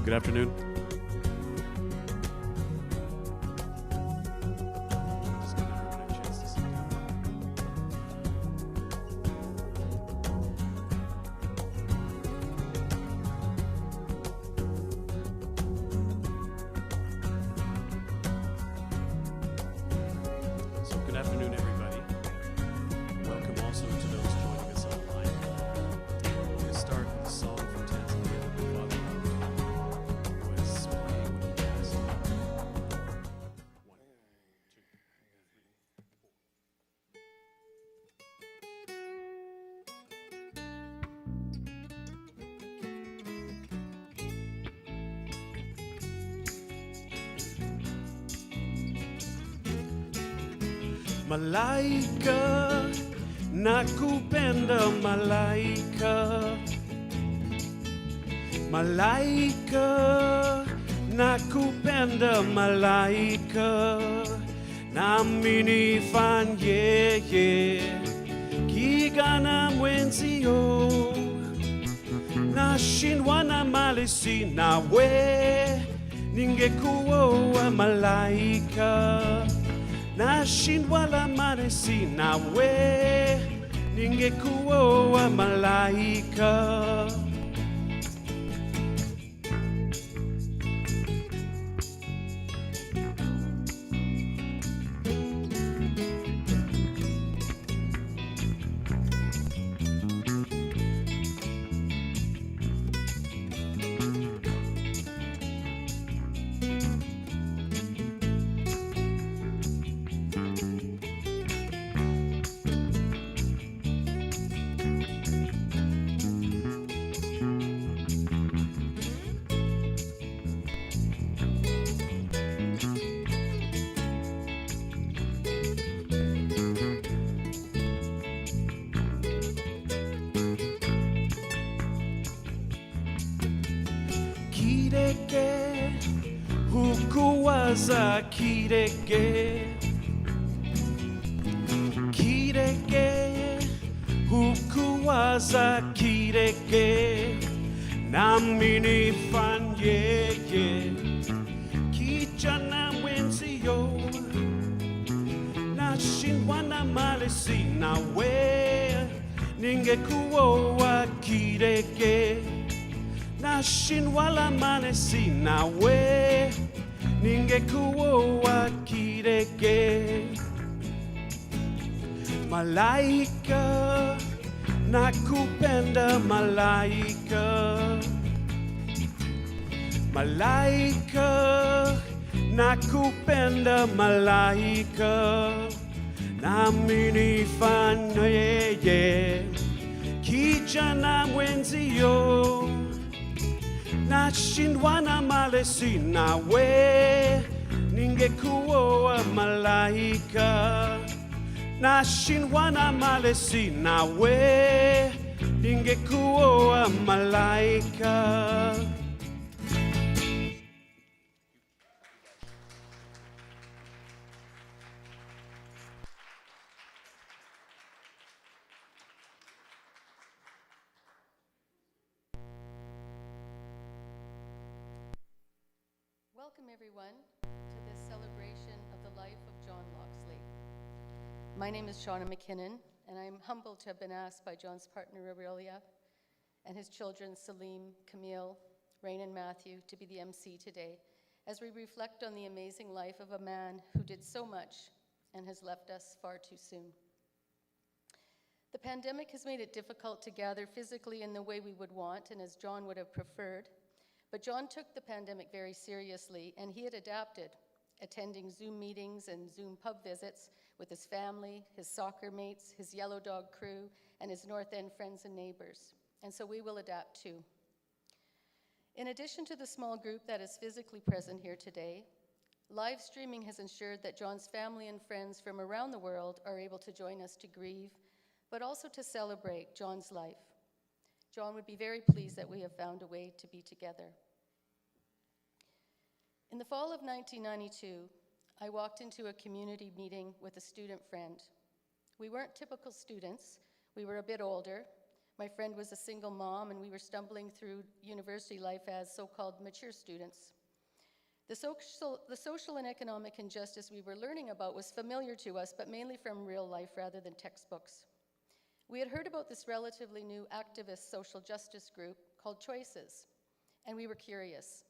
Good afternoon. Just give everyone a chance to sit down. So good afternoon, everybody. Welcome also to those joining us online. We're going to start with a song from Tanzania that my father was playing when he passed. 1, 2, 3, 4. Malaika, nakupenda malaika. Malaika, nakupenda malaika. Nami nifanyeye kigana mwenzio. Nashindwa na mali sinawe, ningekuwa malaika. Nashindwa la mali sinawe, ningekuwa malaika. Kidege, hukuwaza kidege. Kidege, hukuwaza kidege. Nami nifanyeye kijana mwenzio. Nashindwa na mali sinawe, ningekuwa kidege. Nashindwa la mali sinawe, ningekuwa kidege. Malaika, nakupenda malaika. Malaika, nakupenda malaika. Nami nifanyeye kijana mwenzio. Nashindwa na mali sinawe, ningekuwa malaika. Nashindwa na mali sinawe, ningekuwa malaika. Welcome everyone to this celebration of the life of John Loxley. My name is Shauna McKinnon, and I'm humbled to have been asked by John's partner Aurelia and his children Salim, Camille, Rain and Matthew to be the MC today as we reflect on the amazing life of a man who did so much and has left us far too soon. The pandemic has made it difficult to gather physically in the way we would want and as John would have preferred. But John took the pandemic very seriously, and he had adapted, attending Zoom meetings and Zoom pub visits with his family, his soccer mates, his Yellow Dog crew, and his North End friends and neighbors. And so we will adapt too. In addition to the small group that is physically present here today, live streaming has ensured that John's family and friends from around the world are able to join us to grieve, but also to celebrate John's life. John would be very pleased that we have found a way to be together. In the fall of 1992, I walked into a community meeting with a student friend. We weren't typical students. We were a bit older, My friend was a single mom, and we were stumbling through university life as so-called mature students. The social and economic injustice we were learning about was familiar to us, but mainly from real life rather than textbooks. We had heard about this relatively new activist social justice group called Choices, and we were curious.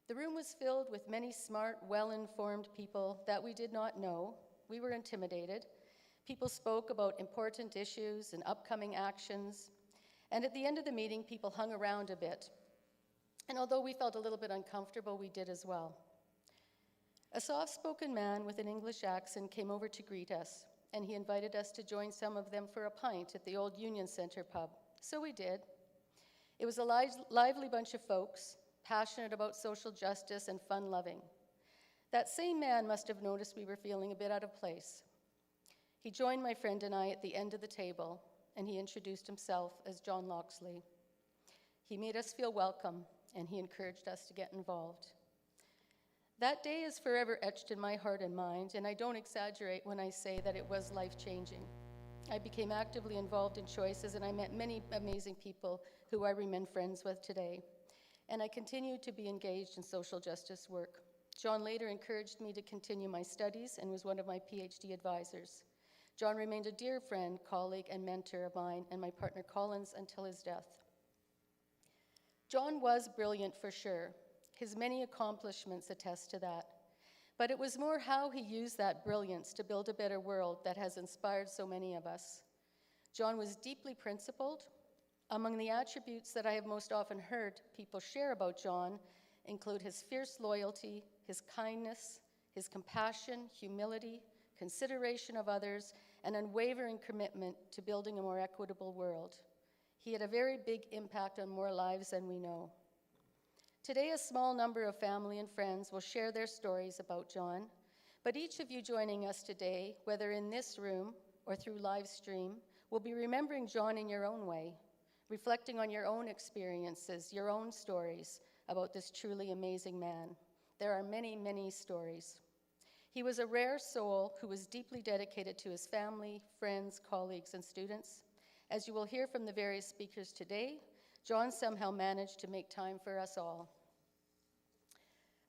The room was filled with many smart, well-informed people that we did not know. We were intimidated. People spoke about important issues and upcoming actions, and at the end of the meeting, people hung around a bit. And although we felt a little bit uncomfortable, we did as well. A soft-spoken man with an English accent came over to greet us, and he invited us to join some of them for a pint at the old Union Center pub. So we did. It was a lively bunch of folks, passionate about social justice and fun-loving. That same man must have noticed we were feeling a bit out of place. He joined my friend and I at the end of the table, and he introduced himself as John Loxley. He made us feel welcome, and he encouraged us to get involved. That day is forever etched in my heart and mind, and I don't exaggerate when I say that it was life-changing. I became actively involved in Choices, and I met many amazing people who I remain friends with today. And I continue to be engaged in social justice work. John later encouraged me to continue my studies and was one of my PhD advisors. John remained a dear friend, colleague, and mentor of mine and my partner Colin's until his death. John was brilliant for sure. His many accomplishments attest to that. But it was more how he used that brilliance to build a better world that has inspired so many of us. John was deeply principled. Among the attributes that I have most often heard people share about John include his fierce loyalty, his kindness, his compassion, humility, consideration of others, and unwavering commitment to building a more equitable world. He had a very big impact on more lives than we know. Today, a small number of family and friends will share their stories about John, but each of you joining us today, whether in this room or through live stream, will be remembering John in your own way, reflecting on your own experiences, your own stories about this truly amazing man. There are many, many stories. He was a rare soul who was deeply dedicated to his family, friends, colleagues, and students. As you will hear from the various speakers today, John somehow managed to make time for us all.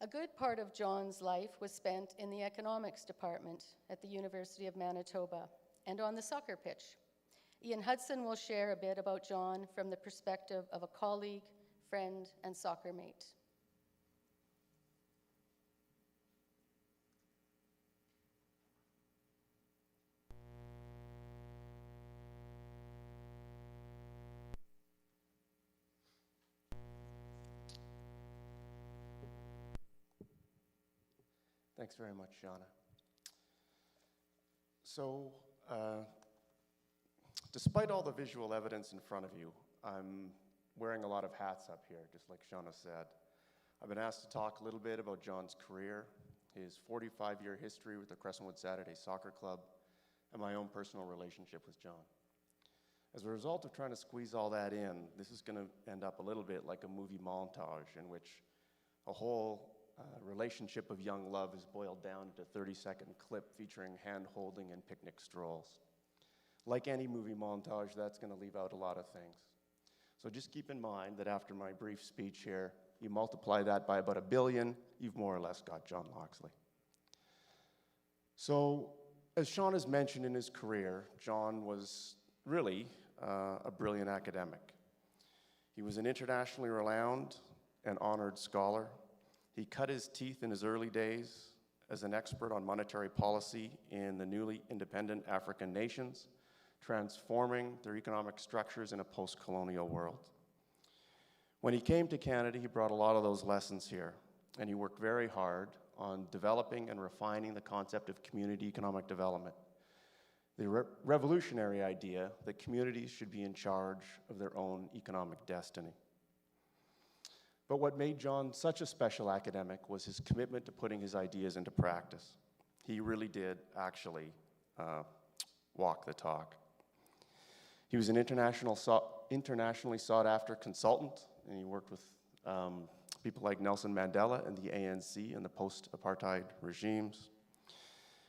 A good part of John's life was spent in the economics department at the University of Manitoba and on the soccer pitch. Ian Hudson will share a bit about John from the perspective of a colleague, friend, and soccer mate. Thanks very much, Shauna. So, despite all the visual evidence in front of you, I'm wearing a lot of hats up here, just like Shauna said. I've been asked to talk a little bit about John's career, his 45-year history with the Crescentwood Saturday Soccer Club, and my own personal relationship with John. As a result of trying to squeeze all that in, this is going to end up a little bit like a movie montage in which a whole relationship of young love is boiled down into a 30-second clip featuring hand-holding and picnic strolls. Like any movie montage, that's going to leave out a lot of things. So just keep in mind that after my brief speech here, you multiply that by about 1 billion, you've more or less got John Loxley. So, as Sean has mentioned in his career, John was really a brilliant academic. He was an internationally renowned and honored scholar. He cut his teeth in his early days as an expert on monetary policy in the newly independent African nations, transforming their economic structures in a post-colonial world. When he came to Canada, he brought a lot of those lessons here, and he worked very hard on developing and refining the concept of community economic development, the revolutionary idea that communities should be in charge of their own economic destiny. But what made John such a special academic was his commitment to putting his ideas into practice. He really did actually walk the talk. He was an internationally sought-after consultant, and he worked with people like Nelson Mandela and the ANC and the post-apartheid regimes.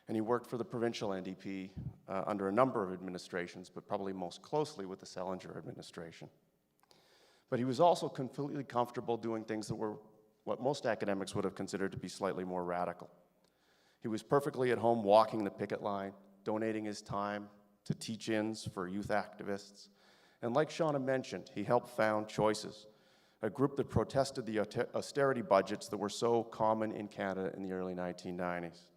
And he worked for the provincial NDP under a number of administrations, but probably most closely with the Selinger administration. But he was also completely comfortable doing things that were what most academics would have considered to be slightly more radical. He was perfectly at home walking the picket line, donating his time to teach-ins for youth activists. And like Shauna mentioned, he helped found Choices, a group that protested the austerity budgets that were so common in Canada in the early 1990s.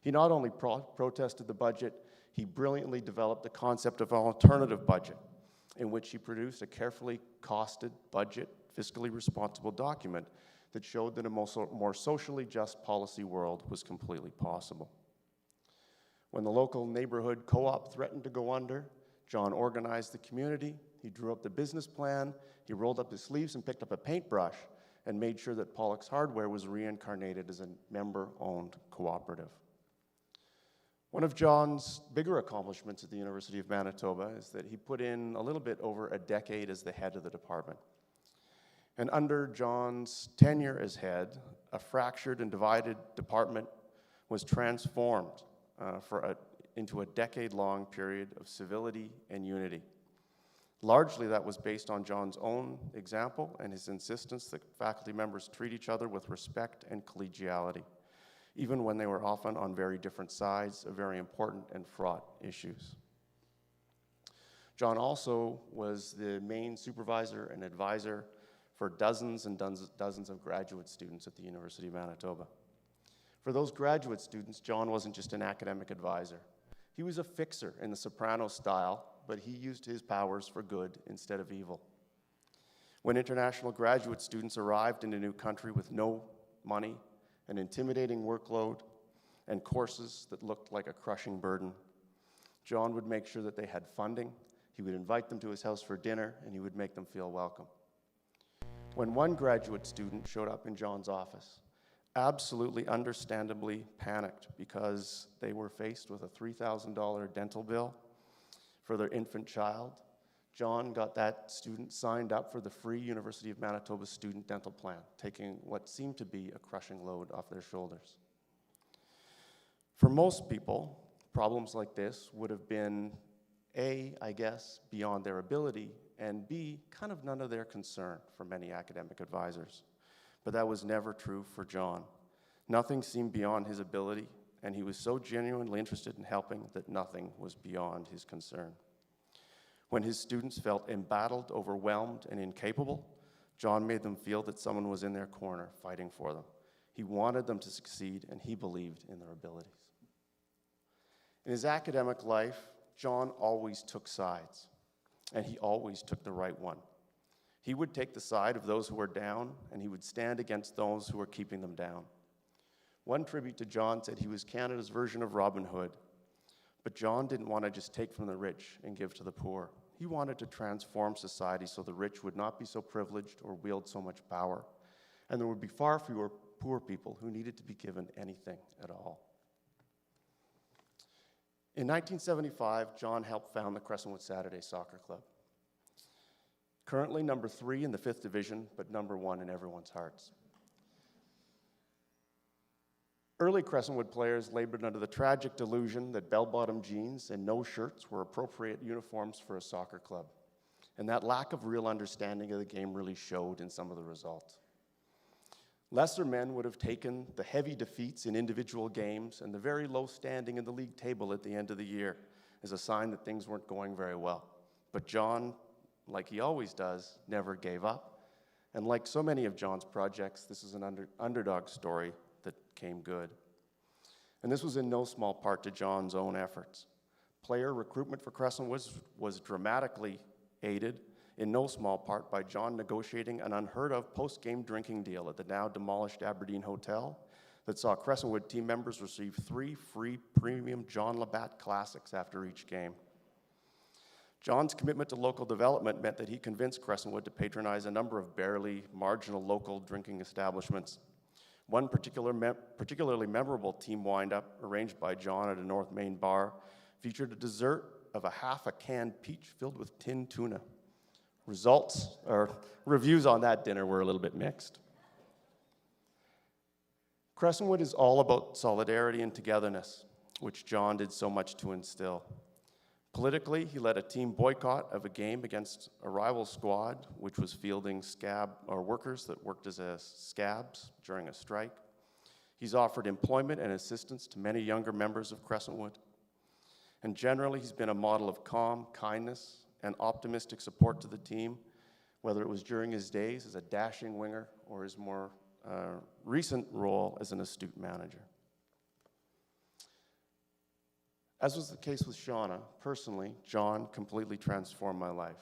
He not only protested the budget, he brilliantly developed the concept of an alternative budget, in which he produced a carefully costed budget, fiscally responsible document that showed that a more socially just policy world was completely possible. When the local neighborhood co-op threatened to go under, John organized the community, he drew up the business plan, he rolled up his sleeves and picked up a paintbrush and made sure that Pollock's Hardware was reincarnated as a member-owned cooperative. One of John's bigger accomplishments at the University of Manitoba is that he put in a little bit over a decade as the head of the department. And under John's tenure as head, a fractured and divided department was transformed into a decade-long period of civility and unity. Largely that was based on John's own example and his insistence that faculty members treat each other with respect and collegiality, even when they were often on very different sides of very important and fraught issues. John also was the main supervisor and advisor for dozens and dozens of graduate students at the University of Manitoba. For those graduate students, John wasn't just an academic advisor. He was a fixer in the soprano style, but he used his powers for good instead of evil. When international graduate students arrived in a new country with no money, an intimidating workload, and courses that looked like a crushing burden, John would make sure that they had funding, he would invite them to his house for dinner, and he would make them feel welcome. When one graduate student showed up in John's office, absolutely understandably panicked because they were faced with a $3,000 dental bill for their infant child, John got that student signed up for the free University of Manitoba student dental plan, taking what seemed to be a crushing load off their shoulders. For most people, problems like this would have been A, I guess, beyond their ability, and B, kind of none of their concern for many academic advisors. But that was never true for John. Nothing seemed beyond his ability, and he was so genuinely interested in helping that nothing was beyond his concern. When his students felt embattled, overwhelmed, and incapable, John made them feel that someone was in their corner fighting for them. He wanted them to succeed, and he believed in their abilities. In his academic life, John always took sides, and he always took the right one. He would take the side of those who were down, and he would stand against those who were keeping them down. One tribute to John said he was Canada's version of Robin Hood, but John didn't want to just take from the rich and give to the poor. He wanted to transform society so the rich would not be so privileged or wield so much power, and there would be far fewer poor people who needed to be given anything at all. In 1975, John helped found the Crescentwood Saturday Soccer Club. Currently number 3 in the 5th Division, but number 1 in everyone's hearts. Early Crescentwood players labored under the tragic delusion that bell-bottom jeans and no shirts were appropriate uniforms for a soccer club. And that lack of real understanding of the game really showed in some of the results. Lesser men would have taken the heavy defeats in individual games and the very low standing in the league table at the end of the year as a sign that things weren't going very well. But John, like he always does, never gave up. And like so many of John's projects, this is an underdog story that came good. And this was in no small part to John's own efforts. Player recruitment for Crescentwood was dramatically aided in no small part by John negotiating an unheard-of post-game drinking deal at the now-demolished Aberdeen Hotel that saw Crescentwood team members receive 3 free premium John Labatt Classics after each game. John's commitment to local development meant that he convinced Crescentwood to patronize a number of barely marginal local drinking establishments. One particularly memorable team wind-up arranged by John at a North Main bar featured a dessert of a half a canned peach filled with tinned tuna. Reviews on that dinner were a little bit mixed. Crescentwood is all about solidarity and togetherness. which John did so much to instill. Politically, he led a team boycott of a game against a rival squad, which was fielding workers that worked as scabs during a strike. He's offered employment and assistance to many younger members of Crescentwood. And generally, he's been a model of calm, kindness, and optimistic support to the team, whether it was during his days as a dashing winger or his more recent role as an astute manager. As was the case with Shauna, personally, John completely transformed my life.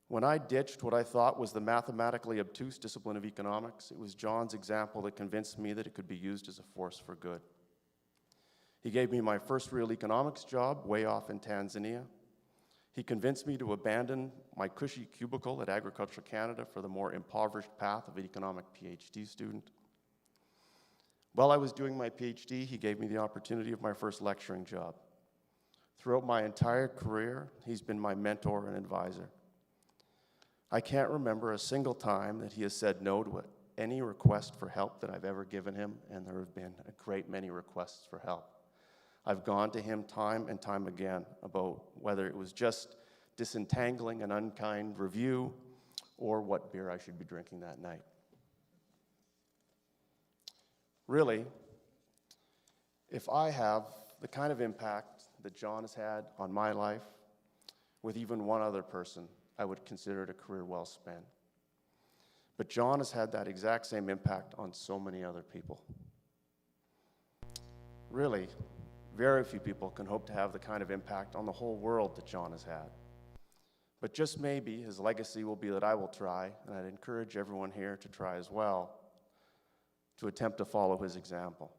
When I ditched what I thought was the mathematically obtuse discipline of economics, it was John's example that convinced me that it could be used as a force for good. He gave me my first real economics job way off in Tanzania. He convinced me to abandon my cushy cubicle at Agriculture Canada for the more impoverished path of an economic PhD student. While I was doing my PhD, he gave me the opportunity of my first lecturing job. Throughout my entire career, he's been my mentor and advisor. I can't remember a single time that he has said no to any request for help that I've ever given him, and there have been a great many requests for help. I've gone to him time and time again about whether it was just disentangling an unkind review or what beer I should be drinking that night. Really, if I have the kind of impact that John has had on my life with even one other person, I would consider it a career well spent. But John has had that exact same impact on so many other people. Really, very few people can hope to have the kind of impact on the whole world that John has had. But just maybe his legacy will be that I will try, and I'd encourage everyone here to try as well, to attempt to follow his example,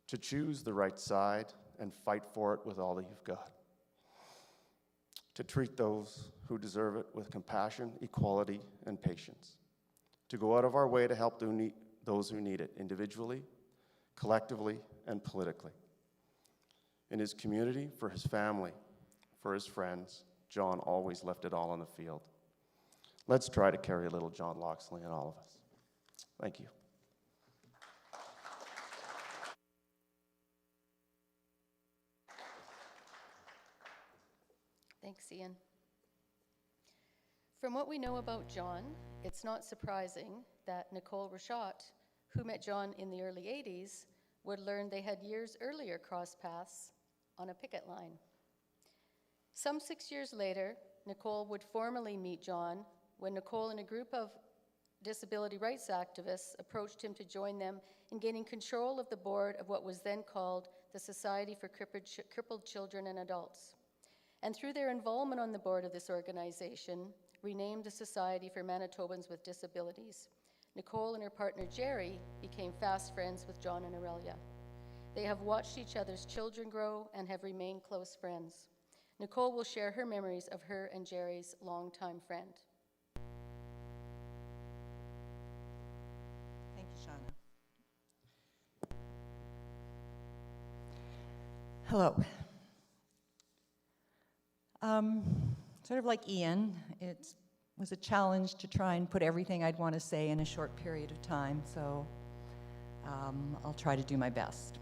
to choose the right side and fight for it with all that you've got, to treat those who deserve it with compassion, equality, and patience, to go out of our way to help those who need it individually, collectively, and politically. In his community, for his family, for his friends, John always left it all on the field. Let's try to carry a little John Loxley in all of us. Thank you. Thanks, Ian. From what we know about John, it's not surprising that Nicole Rachat, who met John in the early 80s, would learn they had years earlier crossed paths on a picket line. Some 6 years later, Nicole would formally meet John when Nicole and a group of disability rights activists approached him to join them in gaining control of the board of what was then called the Society for Crippled Children and Adults. And through their involvement on the board of this organization, renamed the Society for Manitobans with Disabilities, Nicole and her partner Jerry became fast friends with John and Aurelia. They have watched each other's children grow and have remained close friends. Nicole will share her memories of her and Jerry's longtime friend. Thank you, Shauna. Hello. Sort of like Ian, it was a challenge to try and put everything I'd want to say in a short period of time, so I'll try to do my best.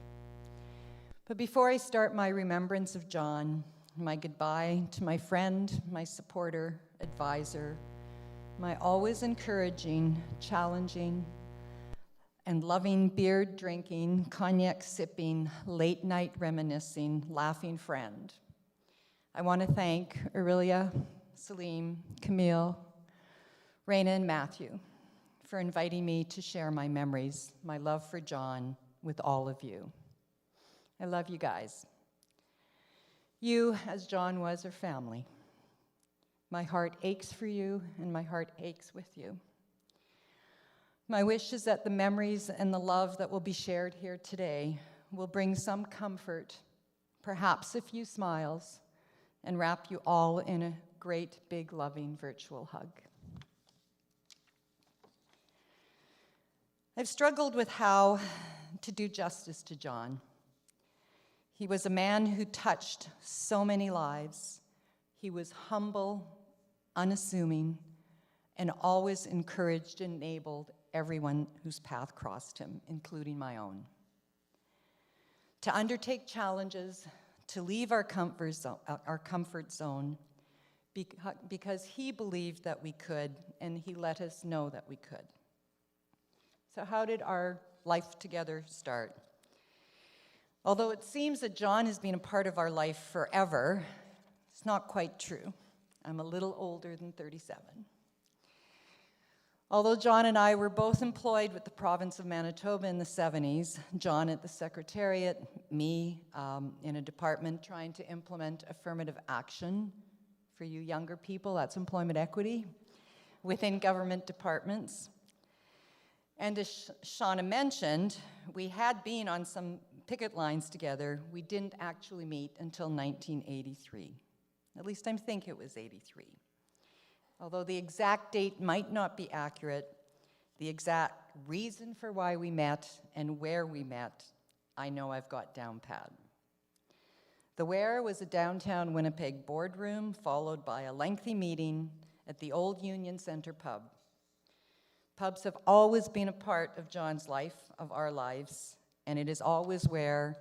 But before I start my remembrance of John, my goodbye to my friend, my supporter, advisor, my always encouraging, challenging, and loving beer-drinking, cognac-sipping, late-night reminiscing, laughing friend, I want to thank Aurelia, Salim, Camille, Raina, and Matthew for inviting me to share my memories, my love for John, with all of you. I love you guys. You, as John was, are family. My heart aches for you, and my heart aches with you. My wish is that the memories and the love that will be shared here today will bring some comfort, perhaps a few smiles, and wrap you all in a great, big, loving virtual hug. I've struggled with how to do justice to John. He was a man who touched so many lives. He was humble, unassuming, and always encouraged and enabled everyone whose path crossed him, including my own. to undertake challenges, to leave our comfort zone because he believed that we could, and he let us know that we could. So how did our life together start? Although it seems that John has been a part of our life forever, it's not quite true. I'm a little older than 37. Although John and I were both employed with the province of Manitoba in the 70s, John at the Secretariat, me in a department trying to implement affirmative action for you younger people, that's employment equity, within government departments. And as Shauna mentioned, we had been on some picket lines together. We didn't actually meet until 1983. At least I think it was 83. Although the exact date might not be accurate, the exact reason for why we met and where we met, I know I've got down pat. The where was a downtown Winnipeg boardroom, followed by a lengthy meeting at the old Union Centre pub. Pubs have always been a part of John's life, of our lives, and it is always where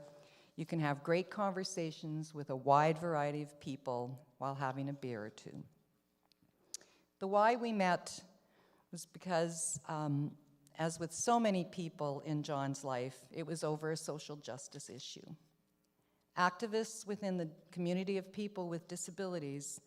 you can have great conversations with a wide variety of people while having a beer or two. The why we met was because, as with so many people in John's life, it was over a social justice issue. Activists within the community of people with disabilities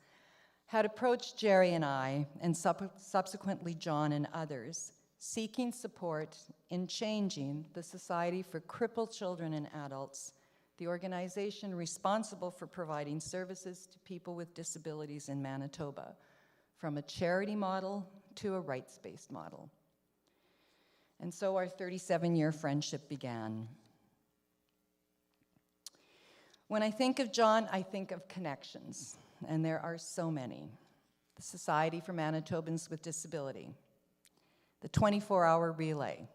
had approached Jerry and I, and subsequently John and others, seeking support in changing the Society for Crippled Children and Adults, the organization responsible for providing services to people with disabilities in Manitoba, from a charity model to a rights-based model. And so our 37-year friendship began. When I think of John, I think of connections, and there are so many. The Society for Manitobans with Disability, the 24-hour relay.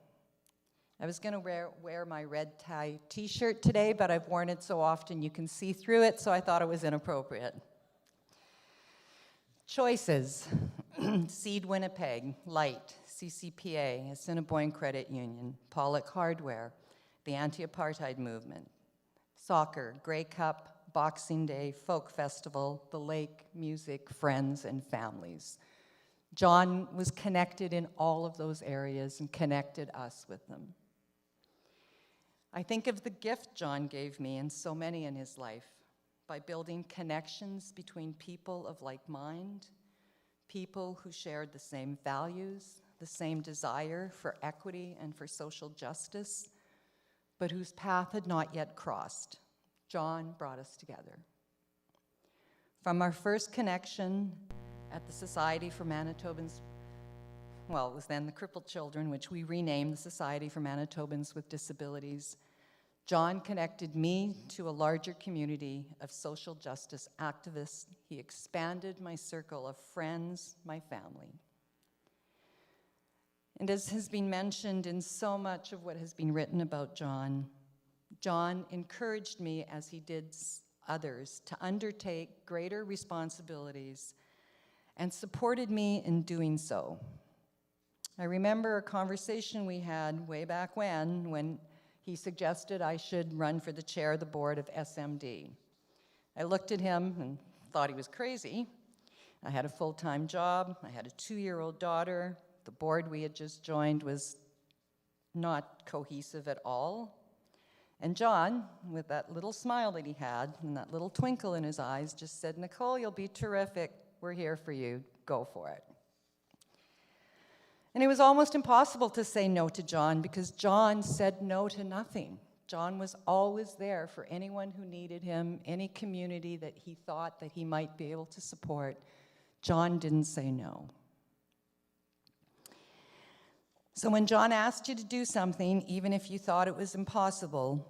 I was going to wear my red tie t-shirt today, but I've worn it so often you can see through it, so I thought it was inappropriate. Choices, Seed Winnipeg, Light, CCPA, Assiniboine Credit Union, Pollock Hardware, the Anti-Apartheid Movement, Soccer, Grey Cup, Boxing Day, Folk Festival, the Lake, music, friends, and families. John was connected in all of those areas and connected us with them. I think of the gift John gave me and so many in his life by building connections between people of like mind, people who shared the same values, the same desire for equity and for social justice, but whose path had not yet crossed. John brought us together. From our first connection at the Society for Manitobans, well, it was then the Crippled Children, which we renamed the Society for Manitobans with Disabilities, John connected me to a larger community of social justice activists. He expanded my circle of friends, my family. And as has been mentioned in so much of what has been written about John, John encouraged me, as he did others, to undertake greater responsibilities and supported me in doing so. I remember a conversation we had way back when he suggested I should run for the chair of the board of SMD. I looked at him and thought he was crazy. I had a full-time job. I had a 2-year-old daughter. The board we had just joined was not cohesive at all. And John, with that little smile that he had and that little twinkle in his eyes, just said, "Nicole, you'll be terrific. We're here for you. Go for it." And it was almost impossible to say no to John because John said no to nothing. John was always there for anyone who needed him, any community that he thought that he might be able to support. John didn't say no. So when John asked you to do something, even if you thought it was impossible,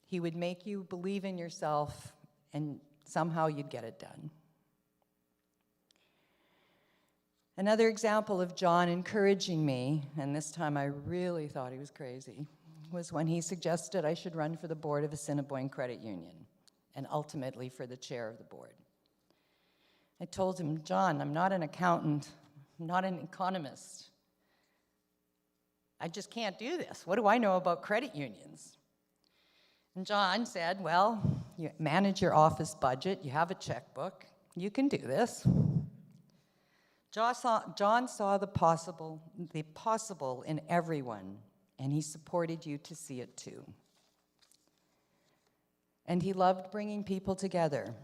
he would make you believe in yourself and somehow you'd get it done. Another example of John encouraging me, and this time I really thought he was crazy, was when he suggested I should run for the board of Assiniboine Credit Union and ultimately for the chair of the board. I told him, "John, I'm not an accountant, I'm not an economist. I just can't do this. What do I know about credit unions?" And John said, well, you manage your office budget, you have a checkbook, you can do this. John saw the possible in everyone, and he supported you to see it too. And he loved bringing people together,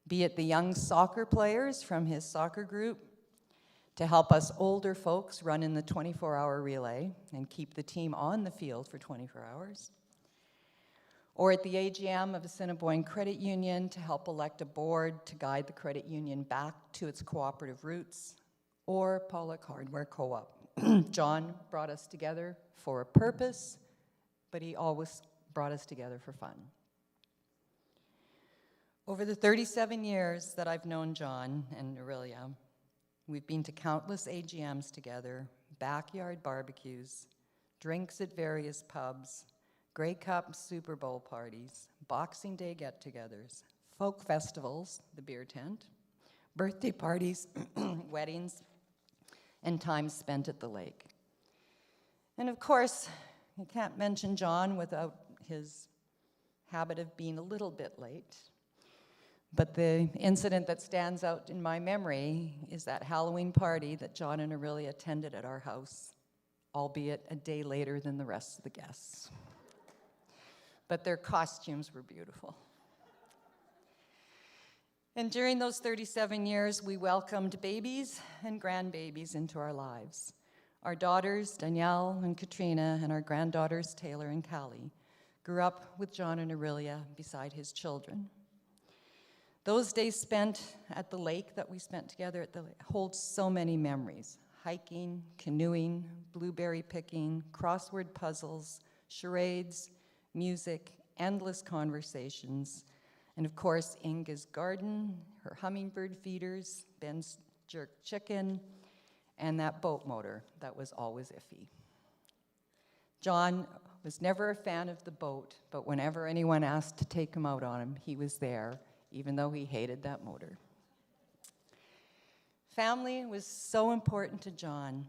be it the young soccer players from his soccer group to help us older folks run in the 24-hour relay and keep the team on the field for 24 hours, or at the AGM of Assiniboine Credit Union to help elect a board to guide the credit union back to its cooperative roots, or Pollock Hardware Co-op. John brought us together for a purpose, but he always brought us together for fun. Over the 37 years that I've known John and Aurelia, we've been to countless AGMs together, backyard barbecues, drinks at various pubs, Grey Cup Super Bowl parties, Boxing Day get-togethers, folk festivals, the beer tent, birthday parties, weddings, and time spent at the lake. And of course, you can't mention John without his habit of being a little bit late. But the incident that stands out in my memory is that Halloween party that John and Aurelia attended at our house, albeit a day later than the rest of the guests. But their costumes were beautiful. And during those 37 years, we welcomed babies and grandbabies into our lives. Our daughters, Danielle and Katrina, and our granddaughters, Taylor and Callie, grew up with John and Aurelia beside his children. Those days spent at the lake that we spent together at the lake hold so many memories. Hiking, canoeing, blueberry picking, crossword puzzles, charades, music, endless conversations, and of course, Inga's garden, her hummingbird feeders, Ben's jerk chicken, and that boat motor that was always iffy. John was never a fan of the boat, but whenever anyone asked to take him out on him, he was there, even though he hated that motor. Family was so important to John.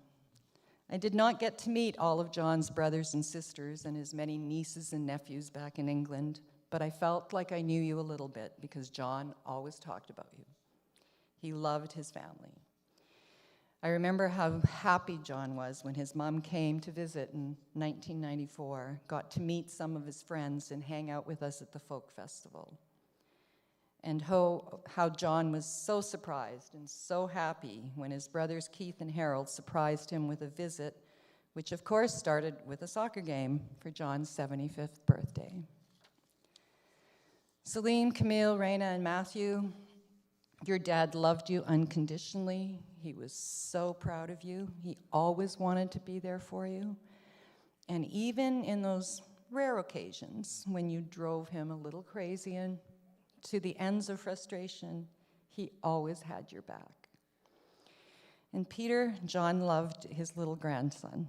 I did not get to meet all of John's brothers and sisters and his many nieces and nephews back in England, but I felt like I knew you a little bit because John always talked about you. He loved his family. I remember how happy John was when his mom came to visit in 1994, got to meet some of his friends and hang out with us at the folk festival. And how John was so surprised and so happy when his brothers Keith and Harold surprised him with a visit, which of course started with a soccer game for John's 75th birthday. Celine, Camille, Raina, and Matthew, your dad loved you unconditionally. He was so proud of you. He always wanted to be there for you. And even in those rare occasions when you drove him a little crazy and to the ends of frustration, he always had your back. And Peter, John loved his little grandson.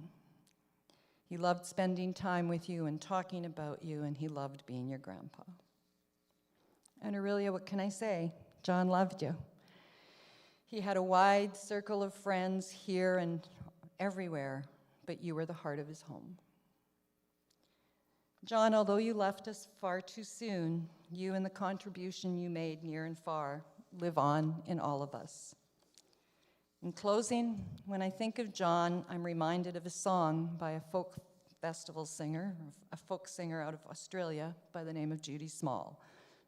He loved spending time with you and talking about you, and he loved being your grandpa. And Aurelia, what can I say? John loved you. He had a wide circle of friends here and everywhere, but you were the heart of his home. John, although you left us far too soon, you and the contribution you made near and far live on in all of us. In closing, when I think of John, I'm reminded of a song by a folk festival singer, a folk singer out of Australia by the name of Judy Small.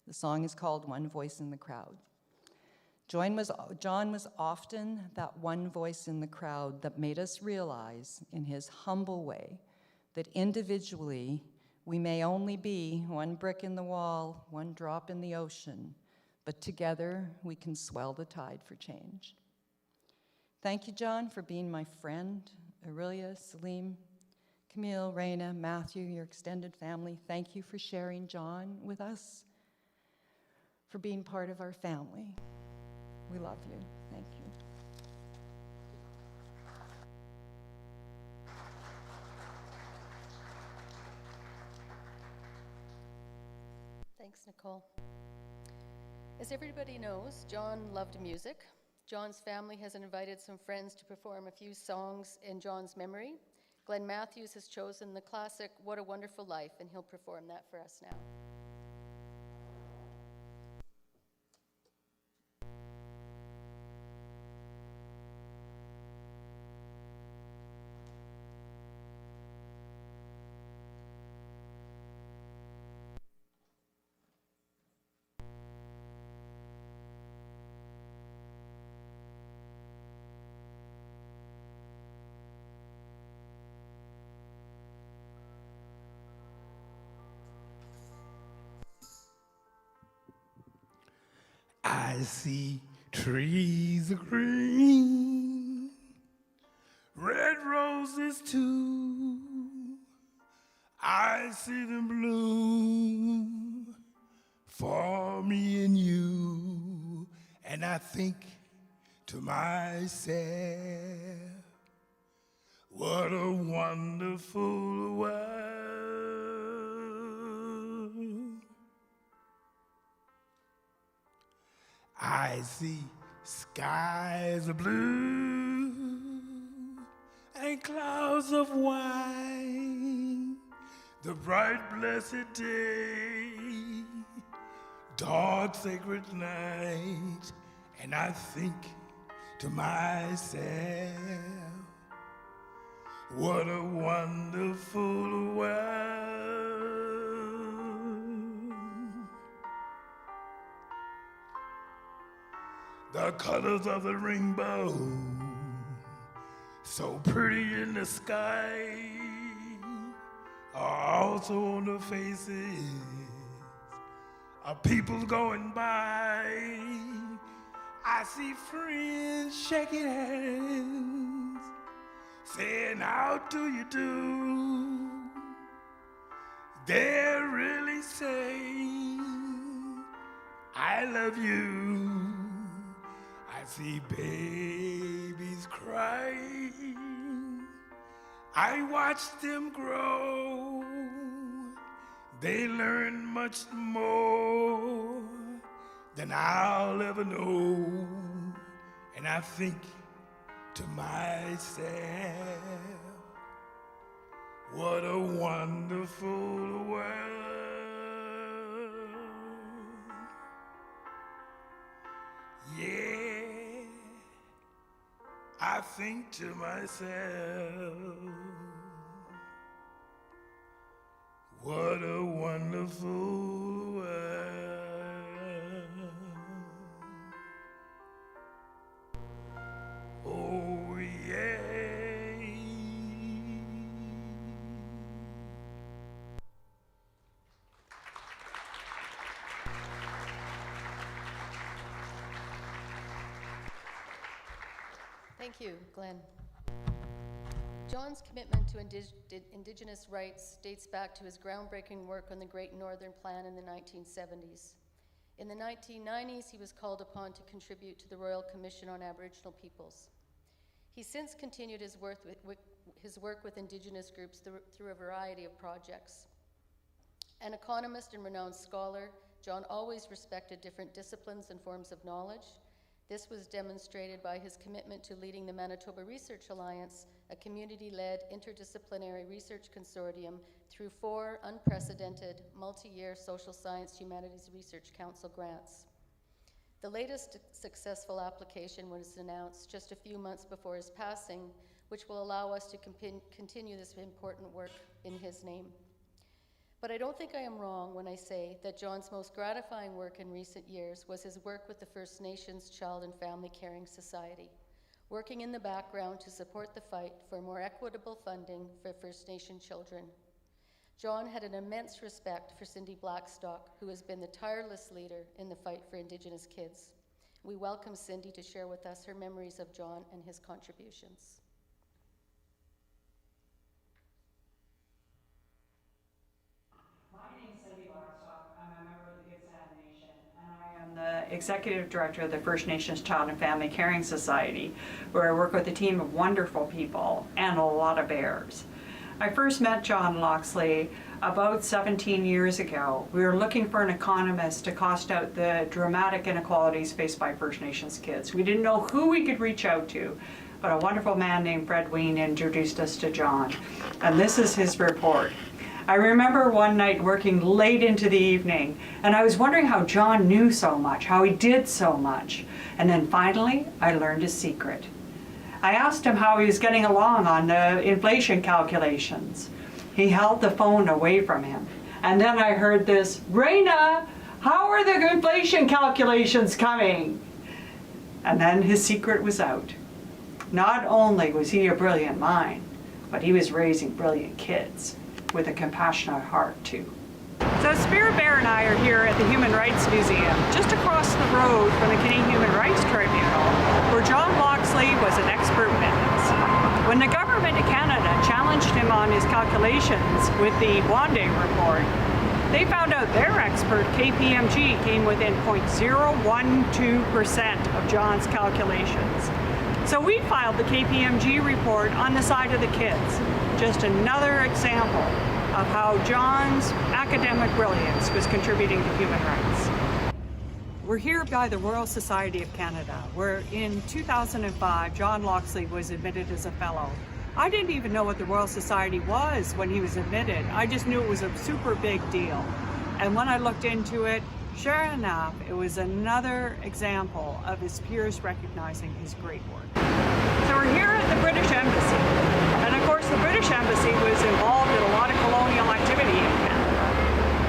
The song is called One Voice in the Crowd. John was often that one voice in the crowd that made us realize, in his humble way, that individually we may only be one brick in the wall, one drop in the ocean, but together we can swell the tide for change. Thank you, John, for being my friend. Aurelia, Salim, Camille, Raina, Matthew, your extended family, thank you for sharing John with us, for being part of our family. We love you. Thank you. Thanks, Nicole. As everybody knows, John loved music. John's family has invited some friends to perform a few songs in John's memory. Glenn Matthews has chosen the classic What a Wonderful Life, and he'll perform that for us now. I see trees of green, red roses too. I see them bloom for me and you. And I think to myself, what a wonderful world. I see skies of blue and clouds of white, the bright blessed day, dark sacred night, and I think to myself, what a wonderful world. The colors of the rainbow, so pretty in the sky, are also on the faces of people going by. I see friends shaking hands, saying, how do you do? They're really saying, I love you. I see babies crying, I watch them grow. They learn much more than I'll ever know. And I think to myself, what a wonderful world. Yeah, I think to myself, what a wonderful world. Oh, yeah. Thank you, Glenn. John's commitment to Indigenous rights dates back to his groundbreaking work on the Great Northern Plan in the 1970s. In the 1990s, he was called upon to contribute to the Royal Commission on Aboriginal Peoples. He's since continued his work with Indigenous groups through a variety of projects. An economist and renowned scholar, John always respected different disciplines and forms of knowledge. This was demonstrated by his commitment to leading the Manitoba Research Alliance, a community-led interdisciplinary research consortium, through 4 unprecedented multi-year social science humanities research council grants. The latest successful application was announced just a few months before his passing, which will allow us to continue this important work in his name. But I don't think I am wrong when I say that John's most gratifying work in recent years was his work with the First Nations Child and Family Caring Society, working in the background to support the fight for more equitable funding for First Nation children. John had an immense respect for Cindy Blackstock, who has been the tireless leader in the fight for Indigenous kids. We welcome Cindy to share with us her memories of John and his contributions. The Executive Director of the First Nations Child and Family Caring Society, where I work with a team of wonderful people and a lot of bears. I first met John Loxley about 17 years ago. We were looking for an economist to cost out the dramatic inequalities faced by First Nations kids. We didn't know who we could reach out to. but a wonderful man named Fred Ween introduced us to John. And this is his report. I remember one night working late into the evening, and I was wondering how John knew so much, how he did so much. And then finally, I learned his secret. I asked him how he was getting along on the inflation calculations. He held the phone away from him. And then I heard this, "Raina, how are the inflation calculations coming?" And then his secret was out. Not only was he a brilliant mind, but he was raising brilliant kids with a compassionate heart too. So Spirit Bear and I are here at the Human Rights Museum, just across the road from the Canadian Human Rights Tribunal, where John Loxley was an expert witness. When the government of Canada challenged him on his calculations with the Wande report, they found out their expert, KPMG, came within 0.012% of John's calculations. So we filed the KPMG report on the side of the kids. Just another example of how John's academic brilliance was contributing to human rights. We're here by the Royal Society of Canada, where in 2005, John Loxley was admitted as a fellow. I didn't even know what the Royal Society was when he was admitted. I just knew it was a super big deal. And when I looked into it, sure enough, it was another example of his peers recognizing his great work. So we're here at the British Embassy. And of course, the British Embassy was involved in a lot of colonial activity in Canada.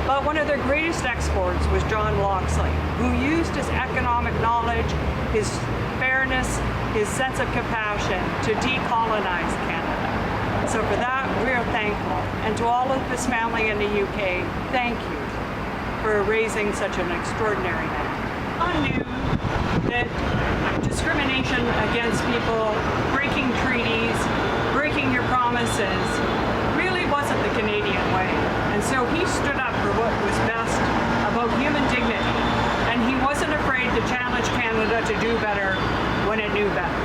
But one of their greatest exports was John Loxley, who used his economic knowledge, his fairness, his sense of compassion to decolonize Canada. So for that, we're thankful. And to all of his family in the UK, thank you for raising such an extraordinary man. I knew that discrimination against people, breaking treaties, breaking your promises, really wasn't the Canadian way. And so he stood up for what was best about human dignity. And he wasn't afraid to challenge Canada to do better when it knew better.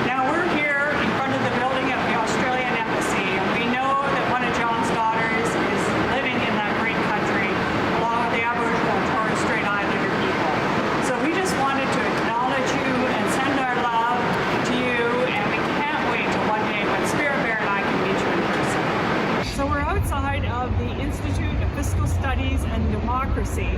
Now we're here in front of the building of the Australian Embassy, and we know that one of John's daughters is living in that great country along with the Aboriginal and Torres Strait Islander people. So we just wanted to acknowledge you and send our love to you, and we can't wait till one day when Spirit Bear and I can meet you in person. So we're outside of the Institute of Fiscal Studies and Democracy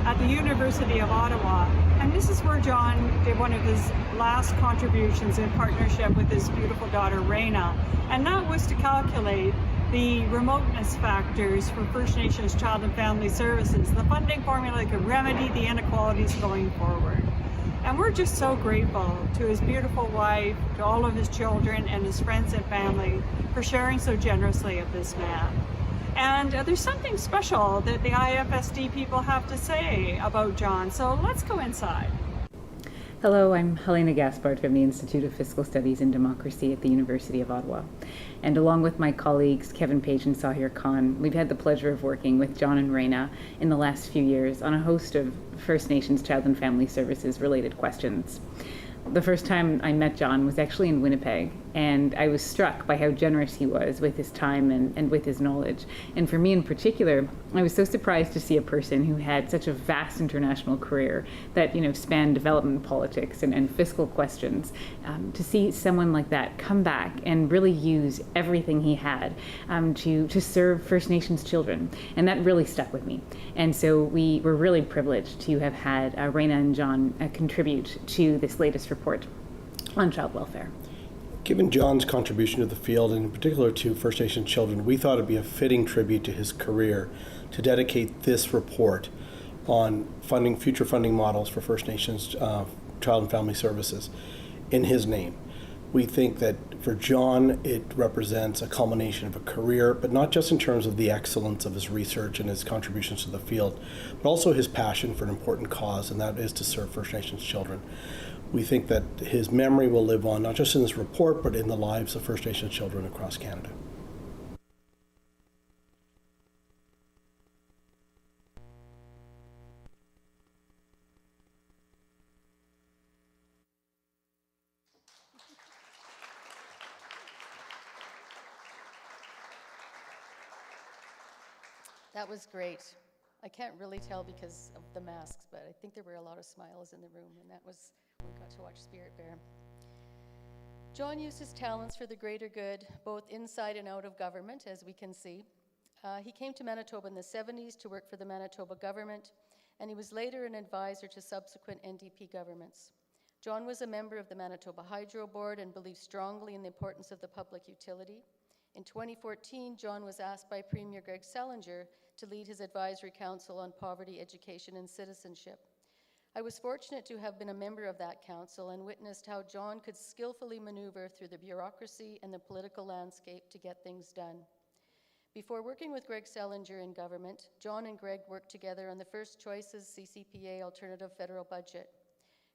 at the University of Ottawa. And this is where John did one of his last contributions in partnership with his beautiful daughter, Raina. And that was to calculate the remoteness factors for First Nations Child and Family Services, the funding formula that could remedy the inequalities going forward. And we're just so grateful to his beautiful wife, to all of his children and his friends and family for sharing so generously of this man. And there's something special that the IFSD people have to say about John, so let's go inside. Hello, I'm Helena Gaspard from the Institute of Fiscal Studies and Democracy at the University of Ottawa. And along with my colleagues Kevin Page and Sahir Khan, we've had the pleasure of working with John and Raina in the last few years on a host of First Nations Child and Family Services related questions. The first time I met John was actually in Winnipeg, and I was struck by how generous he was with his time and with his knowledge. And for me in particular, I was so surprised to see a person who had such a vast international career that, spanned development politics and fiscal questions. To see someone like that come back and really use everything he had to serve First Nations children. And that really stuck with me. And so we were really privileged to have had Raina and John contribute to this latest report on child welfare. Given John's contribution to the field, and in particular to First Nations children, we thought it'd be a fitting tribute to his career to dedicate this report on future funding models for First Nations Child and Family Services in his name. We think that for John, it represents a culmination of a career, but not just in terms of the excellence of his research and his contributions to the field, but also his passion for an important cause, and that is to serve First Nations children. We think that his memory will live on, not just in this report, but in the lives of First Nations children across Canada. That was great. I can't really tell because of the masks, but I think there were a lot of smiles in the room, and that was when we got to watch Spirit Bear. John used his talents for the greater good, both inside and out of government, as we can see. He came to Manitoba in the 70s to work for the Manitoba government, and he was later an advisor to subsequent NDP governments. John was a member of the Manitoba Hydro Board and believed strongly in the importance of the public utility. In 2014, John was asked by Premier Greg Selinger to lead his advisory council on poverty, education, and citizenship. I was fortunate to have been a member of that council and witnessed how John could skillfully maneuver through the bureaucracy and the political landscape to get things done. Before working with Greg Selinger in government, John and Greg worked together on the First Choices CCPA Alternative Federal Budget.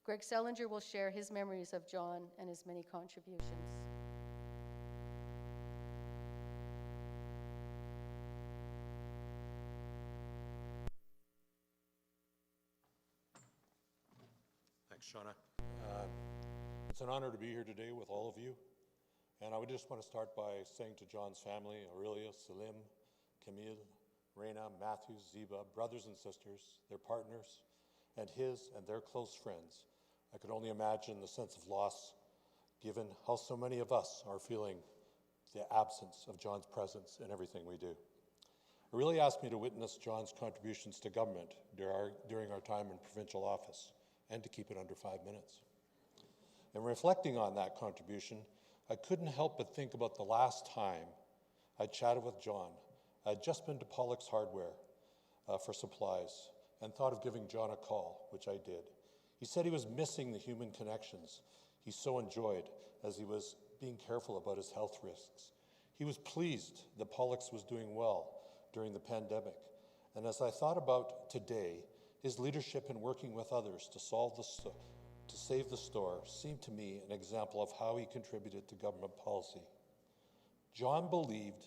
Greg Selinger will share his memories of John and his many contributions. Thanks, Shauna. It's an honor to be here today with all of you. And I would just want to start by saying to John's family, Aurelia, Salim, Camille, Reina, Matthew, Ziba, brothers and sisters, their partners, and his and their close friends, I could only imagine the sense of loss given how so many of us are feeling the absence of John's presence in everything we do. Aurelia asked me to witness John's contributions to government during our time in provincial office, and to keep it under 5 minutes. And reflecting on that contribution, I couldn't help but think about the last time I chatted with John. I had just been to Pollock's Hardware for supplies and thought of giving John a call, which I did. He said he was missing the human connections he so enjoyed as he was being careful about his health risks. He was pleased that Pollock's was doing well during the pandemic. And as I thought about today, his leadership in working with others to save the store seemed to me an example of how he contributed to government policy. John believed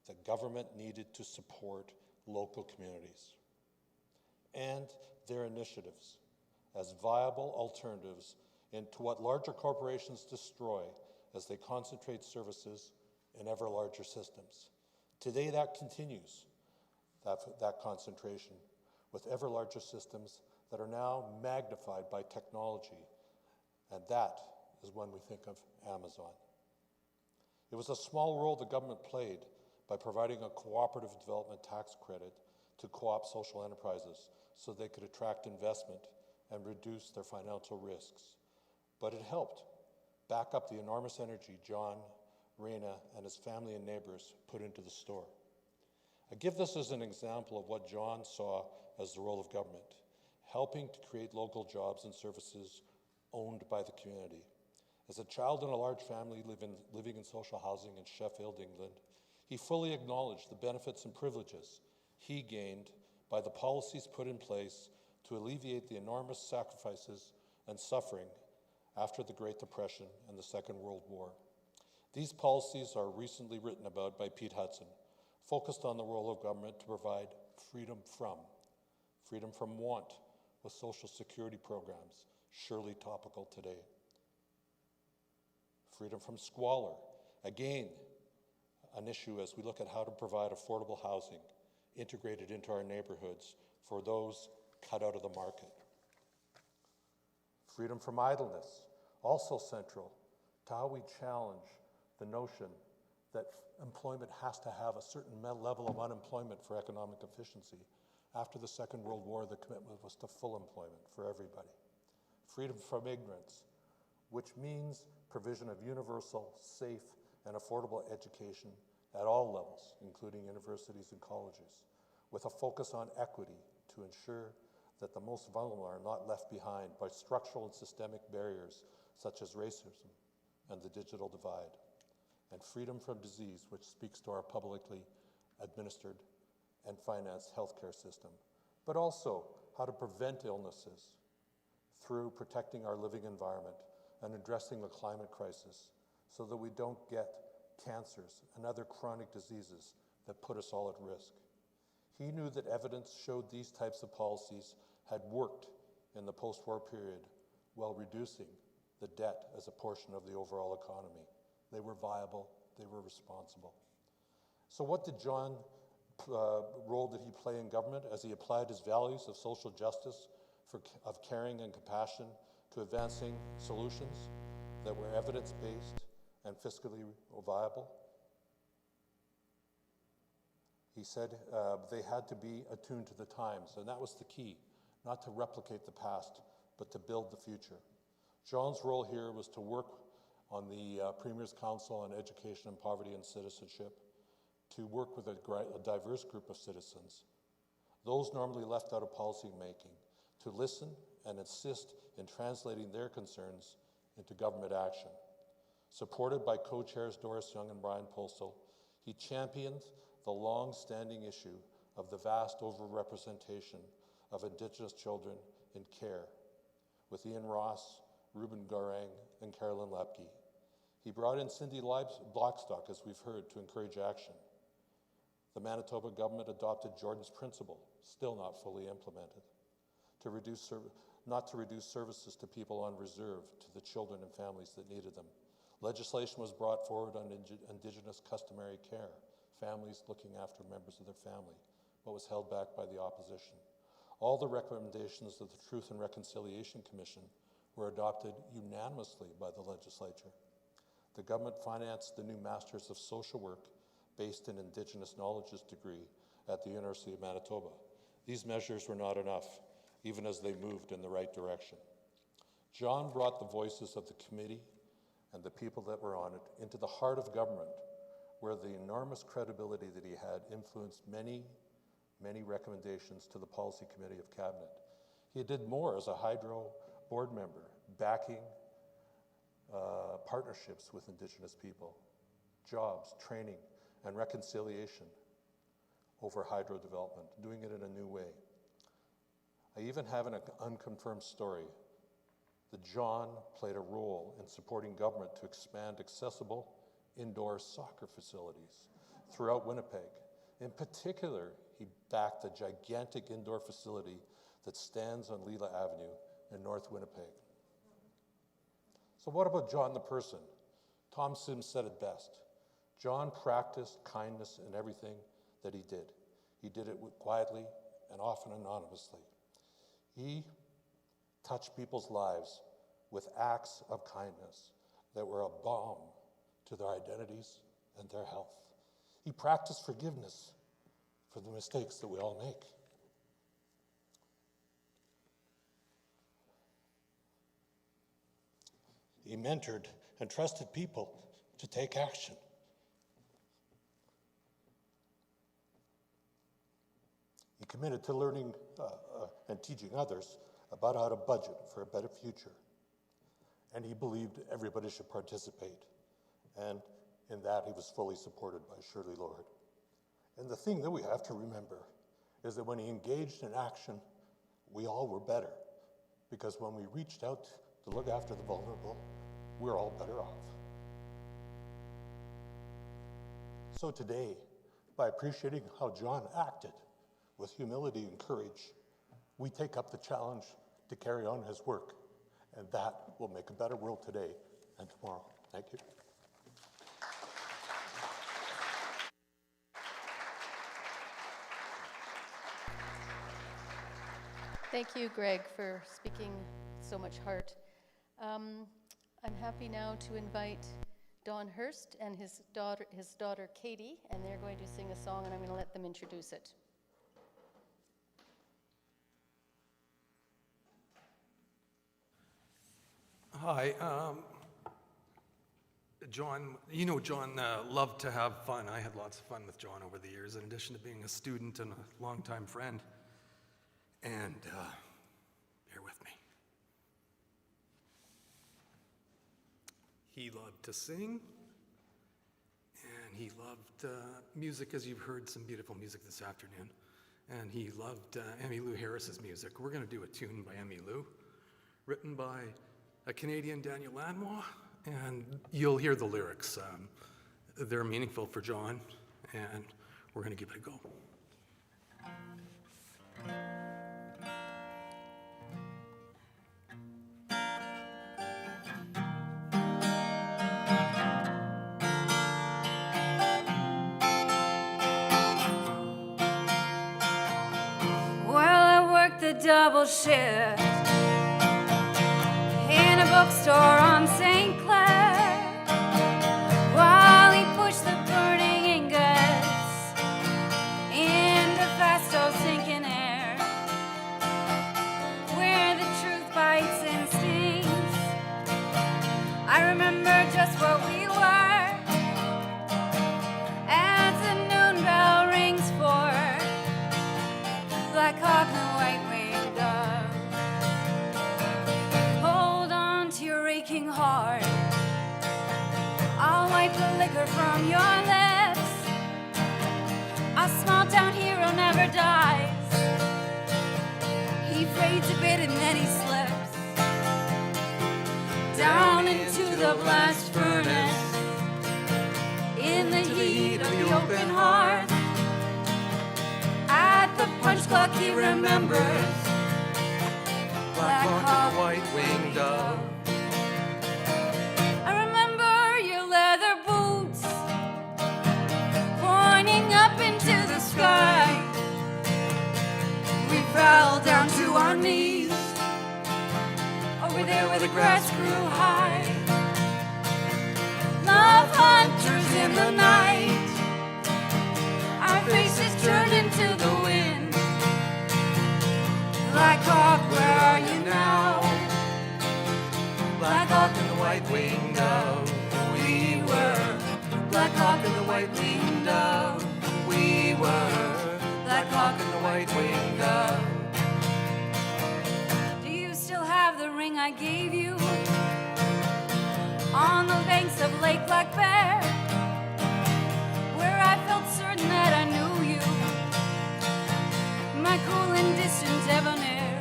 that government needed to support local communities and their initiatives as viable alternatives into what larger corporations destroy as they concentrate services in ever larger systems. Today that continues, that concentration, with ever larger systems that are now magnified by technology, and that is when we think of Amazon. It was a small role the government played by providing a cooperative development tax credit to co-op social enterprises so they could attract investment and reduce their financial risks. But it helped back up the enormous energy John, Reina, and his family and neighbors put into the store. I give this as an example of what John saw as the role of government, helping to create local jobs and services owned by the community. As a child in a large family living in social housing in Sheffield, England, he fully acknowledged the benefits and privileges he gained by the policies put in place to alleviate the enormous sacrifices and suffering after the Great Depression and the Second World War. These policies are recently written about by Pete Hudson, focused on the role of government to provide freedom from want with social security programs, surely topical today. Freedom from squalor, again, an issue as we look at how to provide affordable housing integrated into our neighborhoods for those cut out of the market. Freedom from idleness, also central to how we challenge the notion that employment has to have a certain level of unemployment for economic efficiency. After the Second World War, the commitment was to full employment for everybody. Freedom from ignorance, which means provision of universal, safe, and affordable education at all levels, including universities and colleges, with a focus on equity to ensure that the most vulnerable are not left behind by structural and systemic barriers such as racism and the digital divide. And freedom from disease, which speaks to our publicly administered and financed healthcare system, but also how to prevent illnesses through protecting our living environment and addressing the climate crisis so that we don't get cancers and other chronic diseases that put us all at risk. He knew that evidence showed these types of policies had worked in the post-war period while reducing the debt as a portion of the overall economy. They were viable, they were responsible. So what did John role did he play in government as he applied his values of social justice, of caring and compassion to advancing solutions? that were evidence-based and fiscally viable. He said they had to be attuned to the times, and that was the key, not to replicate the past, but to build the future. John's role here was to work on the Premier's Council on Education and Poverty and Citizenship, to work with a diverse group of citizens, those normally left out of policy making, to listen and assist in translating their concerns into government action. Supported by co-chairs Doris Young and Brian Postel, he championed the long-standing issue of the vast overrepresentation of Indigenous children in care, with Ian Ross, Ruben Garang, and Carolyn Lepke. He brought in Cindy Blackstock, as we've heard, to encourage action. The Manitoba government adopted Jordan's principle, still not fully implemented, not to reduce services to people on reserve, to the children and families that needed them. Legislation was brought forward on Indigenous customary care, families looking after members of their family, but was held back by the opposition. All the recommendations of the Truth and Reconciliation Commission were adopted unanimously by the legislature. The government financed the new Masters of Social Work based in Indigenous Knowledges degree at the University of Manitoba. These measures were not enough, even as they moved in the right direction. John brought the voices of the committee and the people that were on it into the heart of government, where the enormous credibility that he had influenced many, many recommendations to the Policy Committee of Cabinet. He did more as a Hydro board member, backing partnerships with Indigenous people, jobs, training, and reconciliation over hydro development, doing it in a new way. I even have an unconfirmed story that John played a role in supporting government to expand accessible indoor soccer facilities throughout Winnipeg. In particular, he backed a gigantic indoor facility that stands on Leela Avenue in North Winnipeg. So what about John the person? Tom Sims said it best. John practiced kindness in everything that he did. He did it quietly and often anonymously. He touched people's lives with acts of kindness that were a balm to their identities and their health. He practiced forgiveness for the mistakes that we all make. He mentored and trusted people to take action. He committed to learning and teaching others about how to budget for a better future. And he believed everybody should participate. And in that, he was fully supported by Shirley Lord. And the thing that we have to remember is that when he engaged in action, we all were better. Because when we reached out to look after the vulnerable, we're all better off. So today, by appreciating how John acted with humility and courage, we take up the challenge to carry on his work, and that will make a better world today and tomorrow. Thank you. Thank you, Greg, for speaking so much heart. I'm happy now to invite Don Hurst and his daughter Katie, and they're going to sing a song, and I'm going to let them introduce it. Hi, John. You know, John loved to have fun. I had lots of fun with John over the years, in addition to being a student and a longtime friend. And bear with me. He loved to sing, and he loved music, as you've heard some beautiful music this afternoon. And he loved Emmylou Harris's music. We're going to do a tune by Emmylou, written by a Canadian, Daniel Lanois, and you'll hear the lyrics. They're meaningful for John, and we're going to give it a go. The double shift in a bookstore on St. Clair. just what we were. As the noon bell rings for Black Hawk and the white-winged dove. Hold on to your aching heart. I'll wipe the liquor from your lips. A small-town hero never dies. He fades a bit and then he slips down into the blast furnace. In the heat of the open heart, at the punch clock he remembers Black Hawk, white-winged dove. I remember your leather boots pointing up into the sky. We fell down to our knees over there where the grass grew high. Love hunters in the night, our faces turned into the wind. Black Hawk, where are you now? Black Hawk and the white-winged dove. We were Black Hawk and the white-winged dove. We were Black Hawk and the white-winged dove. Do you still have the ring I gave you on the banks of Lake Black Bear, where I felt certain that I knew you, my cool and distant debonair?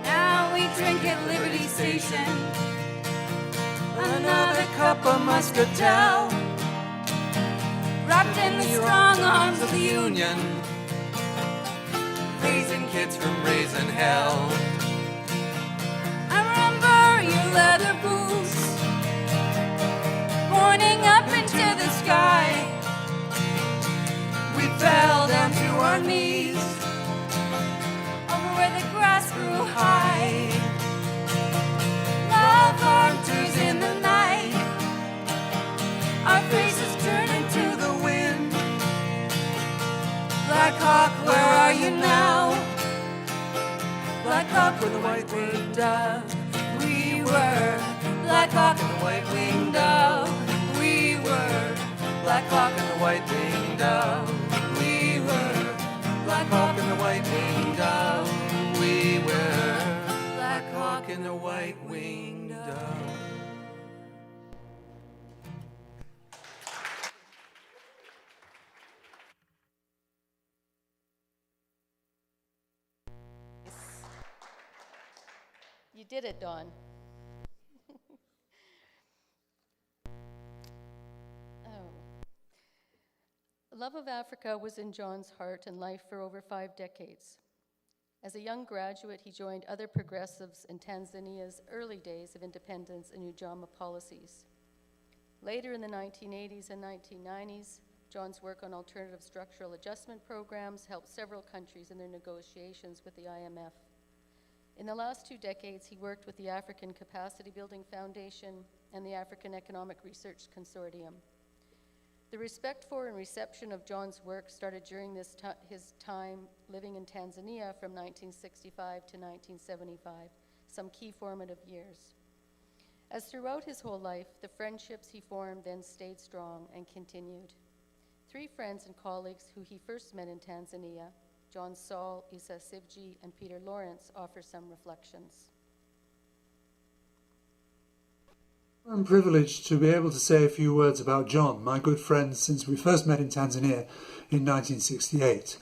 Now we drink at Liberty Station another cup of muscatel, wrapped in the strong arms of the Union, raising kids from raising hell. I remember your leather boots pointing up into the sky. We fell down to our knees over where the grass grew high. Love hunters in the night, our faces turn into the wind. Black Hawk, where are you now? Black Hawk with the white-winged dove. We were Black Hawk and the white-winged dove. We were Black Hawk and the white-winged dove. We were Black Hawk and the white-winged dove. We were Black Hawk and the white-winged dove. You did it, Dawn. Love of Africa was in John's heart and life for over 5 decades. As a young graduate, he joined other progressives in Tanzania's early days of independence and Ujamaa policies. Later in the 1980s and 1990s, John's work on alternative structural adjustment programs helped several countries in their negotiations with the IMF. In the last 2 decades, he worked with the African Capacity Building Foundation and the African Economic Research Consortium. The respect for and reception of John's work started during his time living in Tanzania from 1965 to 1975, some key formative years. As throughout his whole life, the friendships he formed then stayed strong and continued. 3 friends and colleagues who he first met in Tanzania, John Saul, Issa Sivji, and Peter Lawrence, offer some reflections. I'm privileged to be able to say a few words about John, my good friend since we first met in Tanzania in 1968.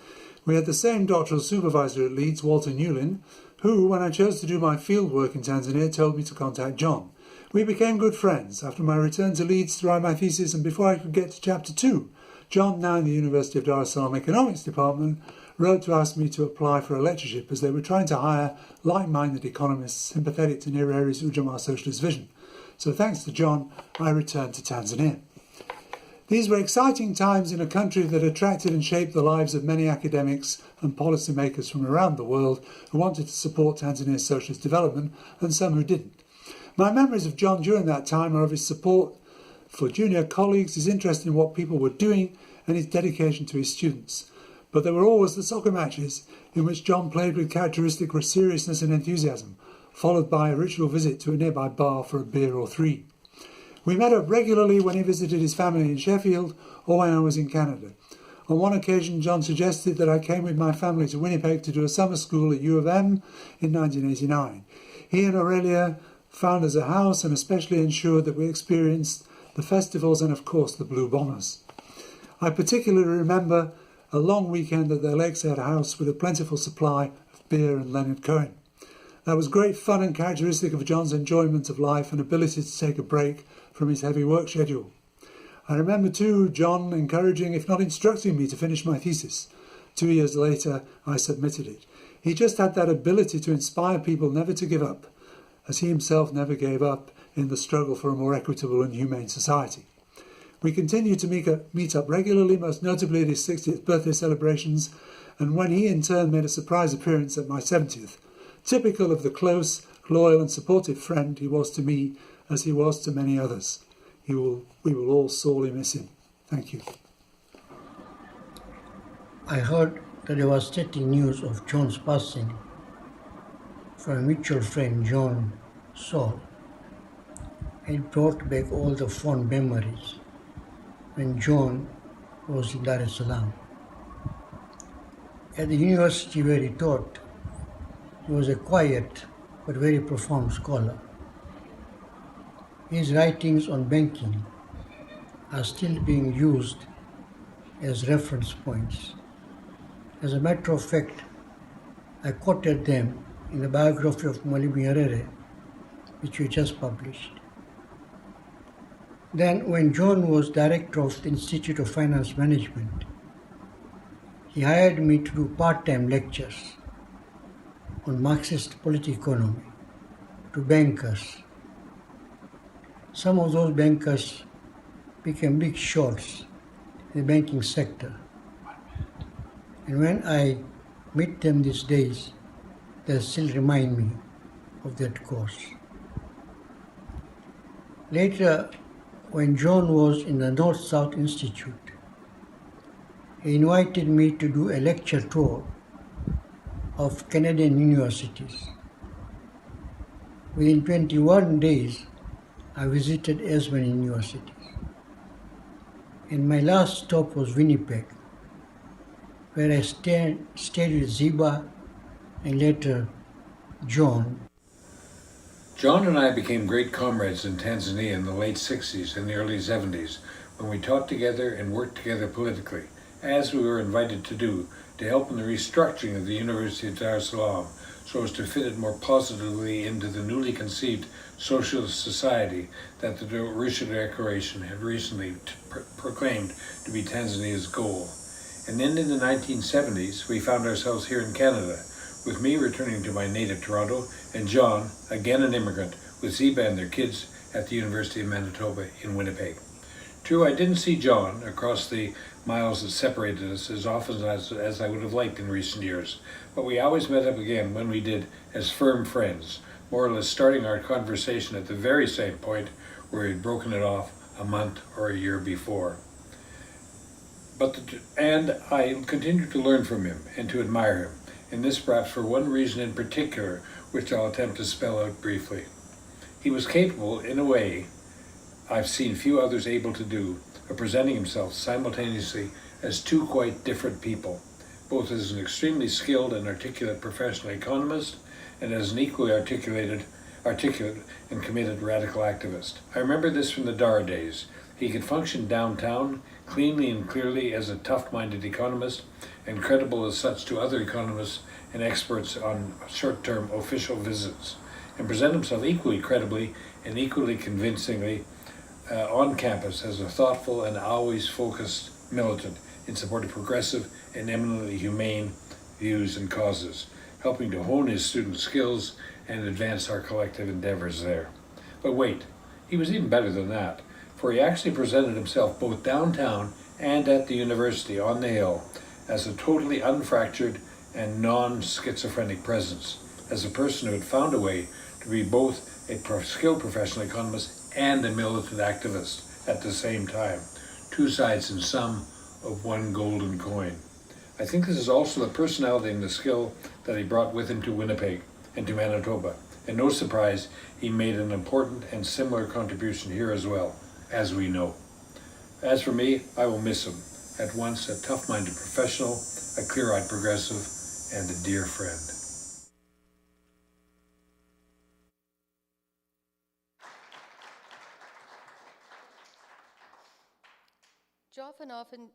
We had the same doctoral supervisor at Leeds, Walter Newlin, who, when I chose to do my field work in Tanzania, told me to contact John. We became good friends after my return to Leeds to write my thesis, and before I could get to chapter 2, John, now in the University of Dar es Salaam Economics Department, wrote to ask me to apply for a lectureship as they were trying to hire like-minded economists sympathetic to Nyereri's Ujamaa socialist vision. So thanks to John, I returned to Tanzania. These were exciting times in a country that attracted and shaped the lives of many academics and policymakers from around the world who wanted to support Tanzania's socialist development, and some who didn't. My memories of John during that time are of his support for junior colleagues, his interest in what people were doing, and his dedication to his students. But there were always the soccer matches in which John played with characteristic seriousness and enthusiasm, followed by a ritual visit to a nearby bar for a beer or three. We met up regularly when he visited his family in Sheffield or when I was in Canada. On one occasion, John suggested that I came with my family to Winnipeg to do a summer school at U of M in 1989. He and Aurelia found us a house and especially ensured that we experienced the festivals and, of course, the Blue Bombers. I particularly remember a long weekend at their Lakeside house with a plentiful supply of beer and Leonard Cohen. That was great fun and characteristic of John's enjoyment of life and ability to take a break from his heavy work schedule. I remember too John encouraging, if not instructing me to finish my thesis. 2 years later, I submitted it. He just had that ability to inspire people never to give up, as he himself never gave up in the struggle for a more equitable and humane society. We continue to meet up regularly, most notably at his 60th birthday celebrations, and when he in turn made a surprise appearance at my 70th, typical of the close, loyal and supportive friend he was to me as he was to many others. We will all sorely miss him. Thank you. I heard the devastating news of John's passing from a mutual friend, John Saul. It brought back all the fond memories when John was in Dar es Salaam. At the university where he taught, he was a quiet but very profound scholar. His writings on banking are still being used as reference points. As a matter of fact, I quoted them in the biography of Mwalimu Nyerere, which we just published. Then, when John was director of the Institute of Finance Management, he hired me to do part-time lectures on Marxist political economy to bankers. Some of those bankers became big shots in the banking sector. And when I meet them these days, they still remind me of that course. Later, when John was in the North-South Institute, he invited me to do a lecture tour of Canadian universities. Within 21 days, I visited as many universities. And my last stop was Winnipeg, where I stayed with Ziba and later John. John and I became great comrades in Tanzania in the late 60s and the early 70s when we taught together and worked together politically, as we were invited to do, to help in the restructuring of the University of Dar es Salaam so as to fit it more positively into the newly conceived socialist society that the Arusha Declaration had recently proclaimed to be Tanzania's goal. And then in the 1970s, we found ourselves here in Canada, with me returning to my native Toronto, and John, again an immigrant, with Ziba and their kids at the University of Manitoba in Winnipeg. True, I didn't see John across the miles that separated us as often as I would have liked in recent years, but we always met up again when we did as firm friends, more or less starting our conversation at the very same point where we'd broken it off a month or a year before. And I continued to learn from him and to admire him, and this perhaps for one reason in particular, which I'll attempt to spell out briefly. He was capable, in a way I've seen few others able to do, of presenting himself simultaneously as two quite different people, both as an extremely skilled and articulate professional economist and as an equally articulate and committed radical activist. I remember this from the Dar days. He could function downtown cleanly and clearly as a tough-minded economist and credible as such to other economists and experts on short-term official visits, and present himself equally credibly and equally convincingly on campus as a thoughtful and always focused militant in support of progressive and eminently humane views and causes, helping to hone his student skills and advance our collective endeavors there. But wait, he was even better than that, for he actually presented himself both downtown and at the university on the Hill as a totally unfractured and non-schizophrenic presence, as a person who had found a way to be both a skilled professional economist and a militant activist at the same time, two sides in sum of one golden coin. I think this is also the personality and the skill that he brought with him to Winnipeg and to Manitoba, and no surprise, he made an important and similar contribution here as well, as we know. As for me, I will miss him. At once a tough-minded professional, a clear-eyed progressive, and a dear friend.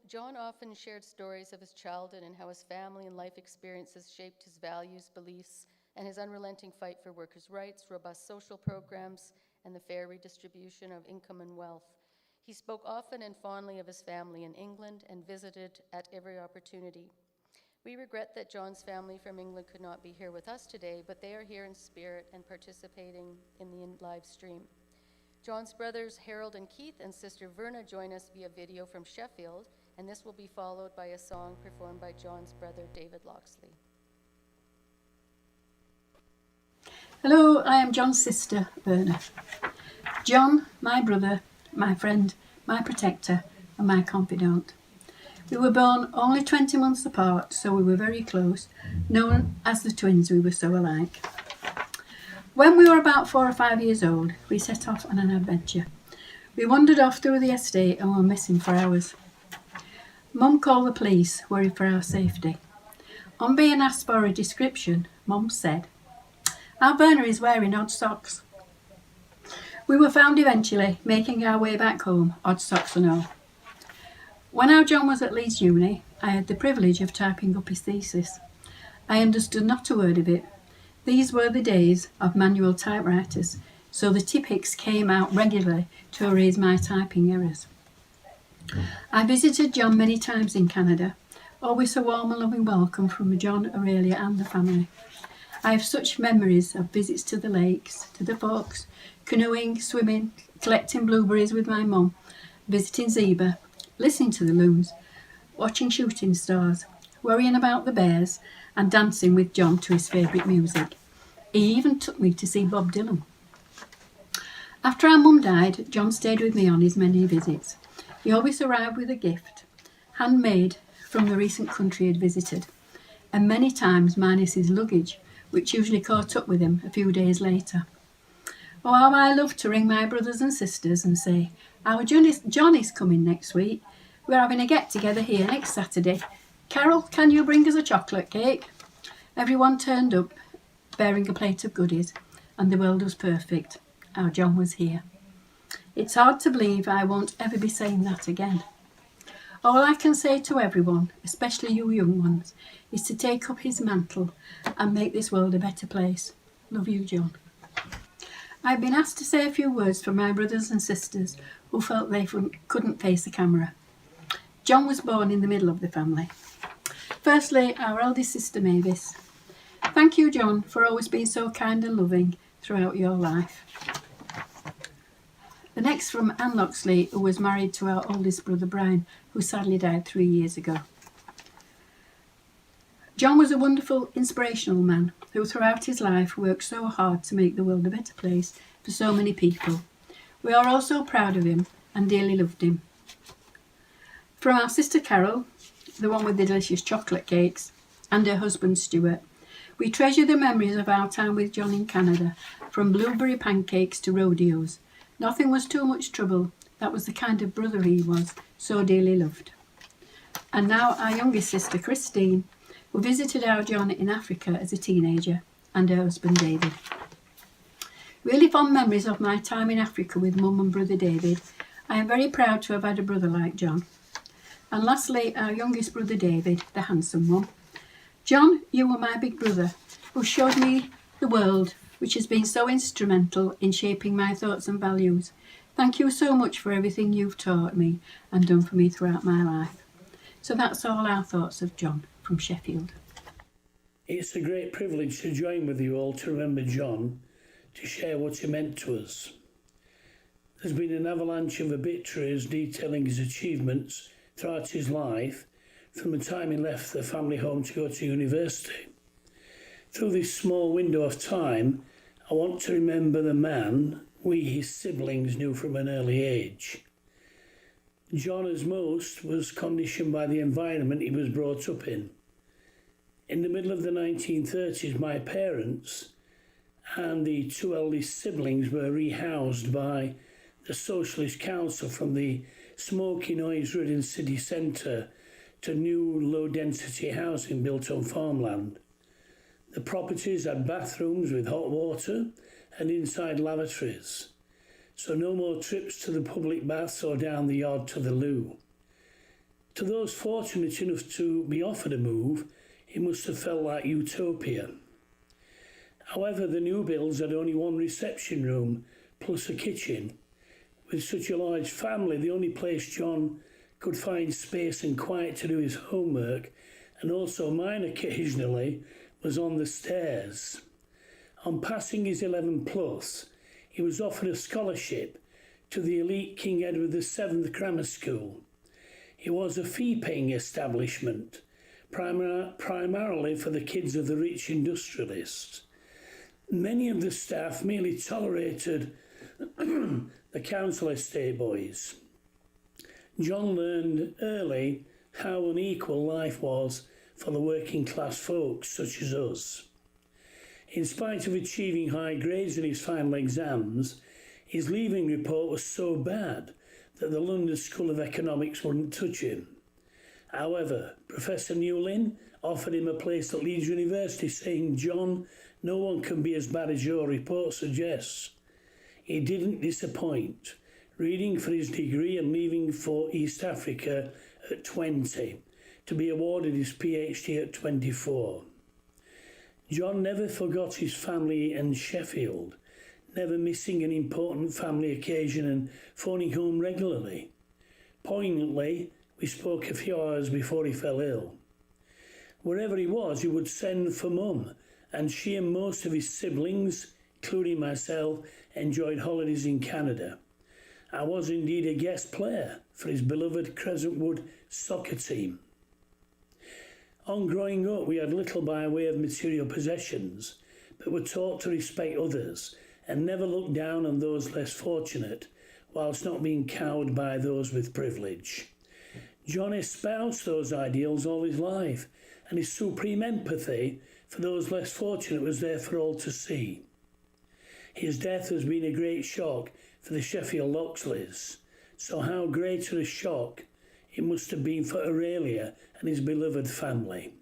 John often shared stories of his childhood and how his family and life experiences shaped his values, beliefs, and his unrelenting fight for workers' rights, robust social programs, and the fair redistribution of income and wealth. He spoke often and fondly of his family in England and visited at every opportunity. We regret that John's family from England could not be here with us today, but they are here in spirit and participating in the live stream. John's brothers Harold and Keith and sister Verna join us via video from Sheffield, and this will be followed by a song performed by John's brother David Loxley. Hello, I am John's sister, Verna. John, my brother, my friend, my protector, and my confidant. We were born only 20 months apart, so we were very close, known as the twins. We were so alike. When we were about 4 or 5 years old, we set off on an adventure. We wandered off through the estate and were missing for hours. Mum called the police, worried for our safety. On being asked for a description, Mum said, "Our Verna is wearing odd socks." We were found eventually, making our way back home, odd socks and all. When our John was at Leeds Uni, I had the privilege of typing up his thesis. I understood not a word of it. These were the days of manual typewriters, so the Tipp-Hicks came out regularly to erase my typing errors. I visited John many times in Canada, always a warm and loving welcome from John, Aurelia and the family. I have such memories of visits to the lakes, to the forks, canoeing, swimming, collecting blueberries with my mum, visiting Zeba, listening to the loons, watching shooting stars, worrying about the bears, and dancing with John to his favourite music. He even took me to see Bob Dylan. After our mum died, John stayed with me on his many visits. He always arrived with a gift, handmade from the recent country he had visited, and many times minus his luggage, which usually caught up with him a few days later. Oh, how I loved to ring my brothers and sisters and say, "Our John is coming next week. We're having a get-together here next Saturday. Carol, can you bring us a chocolate cake?" Everyone turned up, bearing a plate of goodies, and the world was perfect. Our John was here. It's hard to believe I won't ever be saying that again. All I can say to everyone, especially you young ones, is to take up his mantle and make this world a better place. Love you, John. I've been asked to say a few words for my brothers and sisters who felt they couldn't face the camera. John was born in the middle of the family. Firstly, our eldest sister Mavis. Thank you, John, for always being so kind and loving throughout your life. The next from Anne Loxley, who was married to our oldest brother Brian, who sadly died 3 years ago. John was a wonderful, inspirational man who throughout his life worked so hard to make the world a better place for so many people. We are all so proud of him and dearly loved him. From our sister Carol, the one with the delicious chocolate cakes, and her husband Stuart, we treasure the memories of our time with John in Canada, from blueberry pancakes to rodeos. Nothing was too much trouble. That was the kind of brother he was, so dearly loved. And now our youngest sister Christine, who visited our John in Africa as a teenager, and her husband David. Really fond memories of my time in Africa with Mum and brother David. I am very proud to have had a brother like John. And lastly, our youngest brother David, the handsome one. John, you were my big brother, who showed me the world, which has been so instrumental in shaping my thoughts and values. Thank you so much for everything you've taught me and done for me throughout my life. So that's all our thoughts of John from Sheffield. It's a great privilege to join with you all to remember John, to share what he meant to us. There's been an avalanche of obituaries detailing his achievements throughout his life, from the time he left the family home to go to university. Through this small window of time, I want to remember the man we, his siblings, knew from an early age. John, as most, was conditioned by the environment he was brought up in. In the middle of the 1930s, my parents, and the two eldest siblings were rehoused by the Socialist Council from the smoky, noise-ridden city centre to new low-density housing built on farmland. The properties had bathrooms with hot water and inside lavatories, so no more trips to the public baths or down the yard to the loo. To those fortunate enough to be offered a move, it must have felt like utopia. However, the new builds had only one reception room plus a kitchen. With such a large family, the only place John could find space and quiet to do his homework, and also mine occasionally, was on the stairs. On passing his 11 plus, he was offered a scholarship to the elite King Edward VII Grammar School. It was a fee-paying establishment, primarily for the kids of the rich industrialists. Many of the staff merely tolerated the council estate boys. John learned early how unequal life was for the working class folks such as us. In spite of achieving high grades in his final exams, his leaving report was so bad that the London School of Economics wouldn't touch him. However, Professor Newlin offered him a place at Leeds University, saying, "John, no one can be as bad as your report suggests." He didn't disappoint, reading for his degree and leaving for East Africa at 20, to be awarded his PhD at 24. John never forgot his family in Sheffield, never missing an important family occasion and phoning home regularly. Poignantly, we spoke a few hours before he fell ill. Wherever he was, he would send for Mum, and she and most of his siblings, including myself, enjoyed holidays in Canada. I was indeed a guest player for his beloved Crescentwood soccer team. On growing up, we had little by way of material possessions, but were taught to respect others and never look down on those less fortunate, whilst not being cowed by those with privilege. John espoused those ideals all his life, and his supreme empathy for those less fortunate was there for all to see. His death has been a great shock for the Sheffield Loxleys, so how greater a shock it must have been for Aurelia and his beloved family.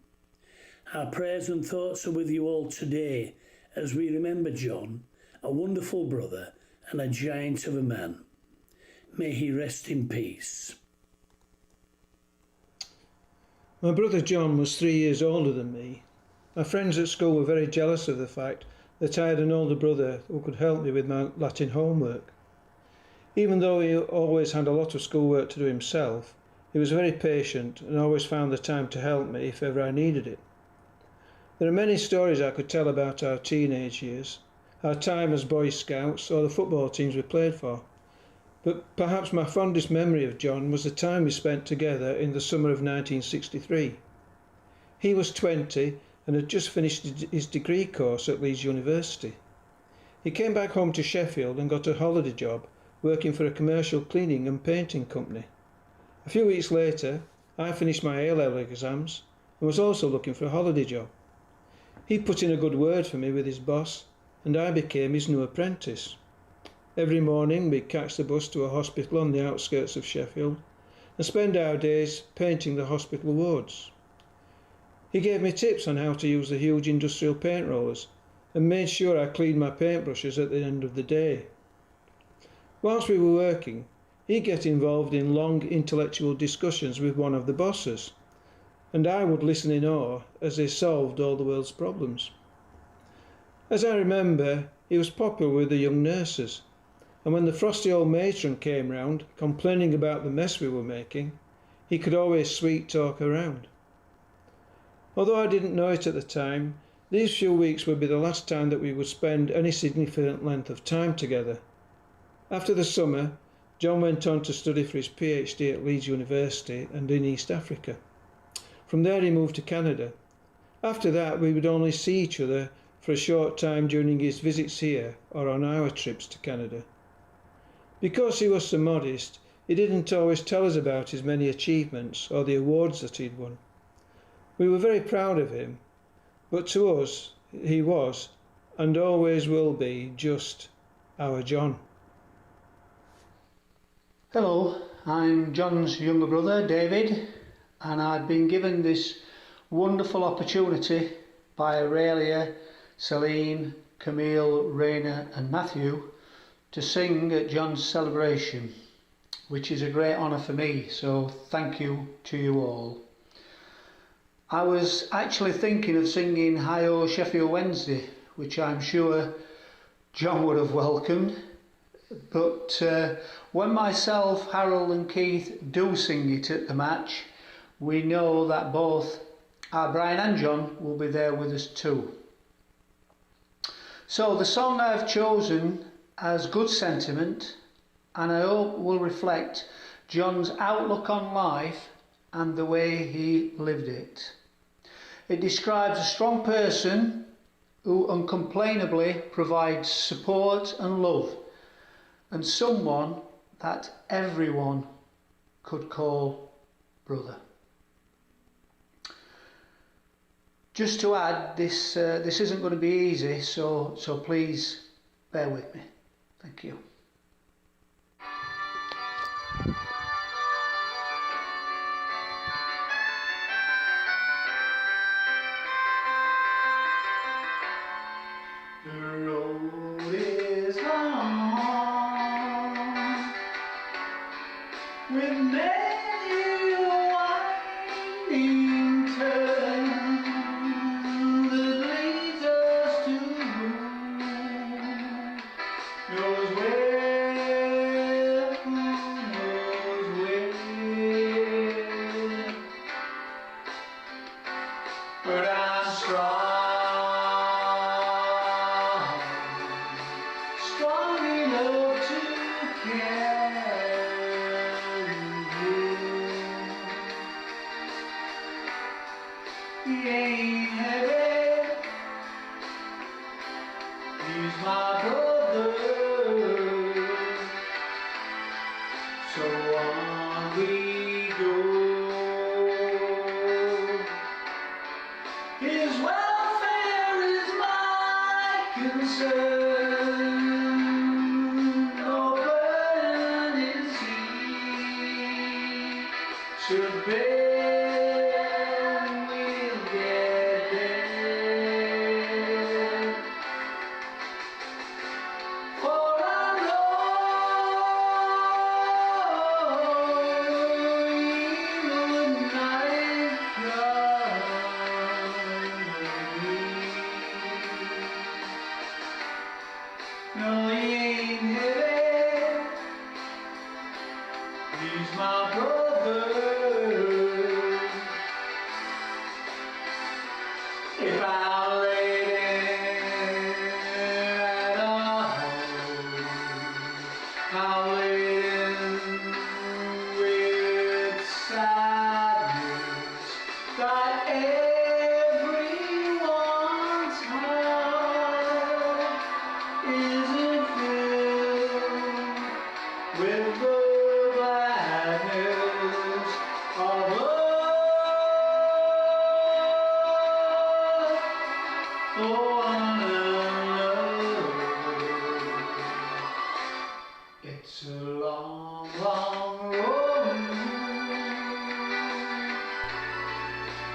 Our prayers and thoughts are with you all today as we remember John, a wonderful brother and a giant of a man. May he rest in peace. My brother John was 3 years older than me. My friends at school were very jealous of the fact that I had an older brother who could help me with my Latin homework. Even though he always had a lot of schoolwork to do himself, he was very patient and always found the time to help me if ever I needed it. There are many stories I could tell about our teenage years, our time as Boy Scouts or the football teams we played for. But perhaps my fondest memory of John was the time we spent together in the summer of 1963. He was 20 and had just finished his degree course at Leeds University. He came back home to Sheffield and got a holiday job working for a commercial cleaning and painting company. A few weeks later, I finished my A-level exams and was also looking for a holiday job. He put in a good word for me with his boss, and I became his new apprentice. Every morning we'd catch the bus to a hospital on the outskirts of Sheffield and spend our days painting the hospital wards. He gave me tips on how to use the huge industrial paint rollers and made sure I cleaned my paintbrushes at the end of the day. Whilst we were working, he'd get involved in long intellectual discussions with one of the bosses, and I would listen in awe as they solved all the world's problems. As I remember, he was popular with the young nurses, and when the frosty old matron came round complaining about the mess we were making, he could always sweet talk her round. Although I didn't know it at the time, these few weeks would be the last time that we would spend any significant length of time together. After the summer, John went on to study for his PhD at Leeds University and in East Africa. From there he moved to Canada. After that we would only see each other for a short time during his visits here or on our trips to Canada. Because he was so modest, he didn't always tell us about his many achievements or the awards that he'd won. We were very proud of him, but to us he was, and always will be just our John. Hello, I'm John's younger brother, David, and I've been given this wonderful opportunity by Aurelia, Celine, Camille, Raina and Matthew to sing at John's celebration, which is a great honour for me, so thank you to you all. I was actually thinking of singing Hi-O Sheffield Wednesday, which I'm sure John would have welcomed, but when myself, Harold and Keith do sing it at the match, we know that both Brian and John will be there with us too. So the song I've chosen has good sentiment, and I hope will reflect John's outlook on life and the way he lived it. It describes a strong person who uncomplainably provides support and love, and someone that everyone could call brother. Just to add, this isn't going to be easy, so please bear with me. Thank you. The road is long with many winding turns that leads us to who knows where, but I'm strong enough to carry you. He ain't heavy, he's my brother, so on we go. His welfare is my concern, no burden is he should bear, we'll get there. For I know even night no, he ain't heavy, he's my brother. If I lay at home, I'll lay with sadness that everyone's heart isn't filled with the gladness of love. Oh, it's a long, long road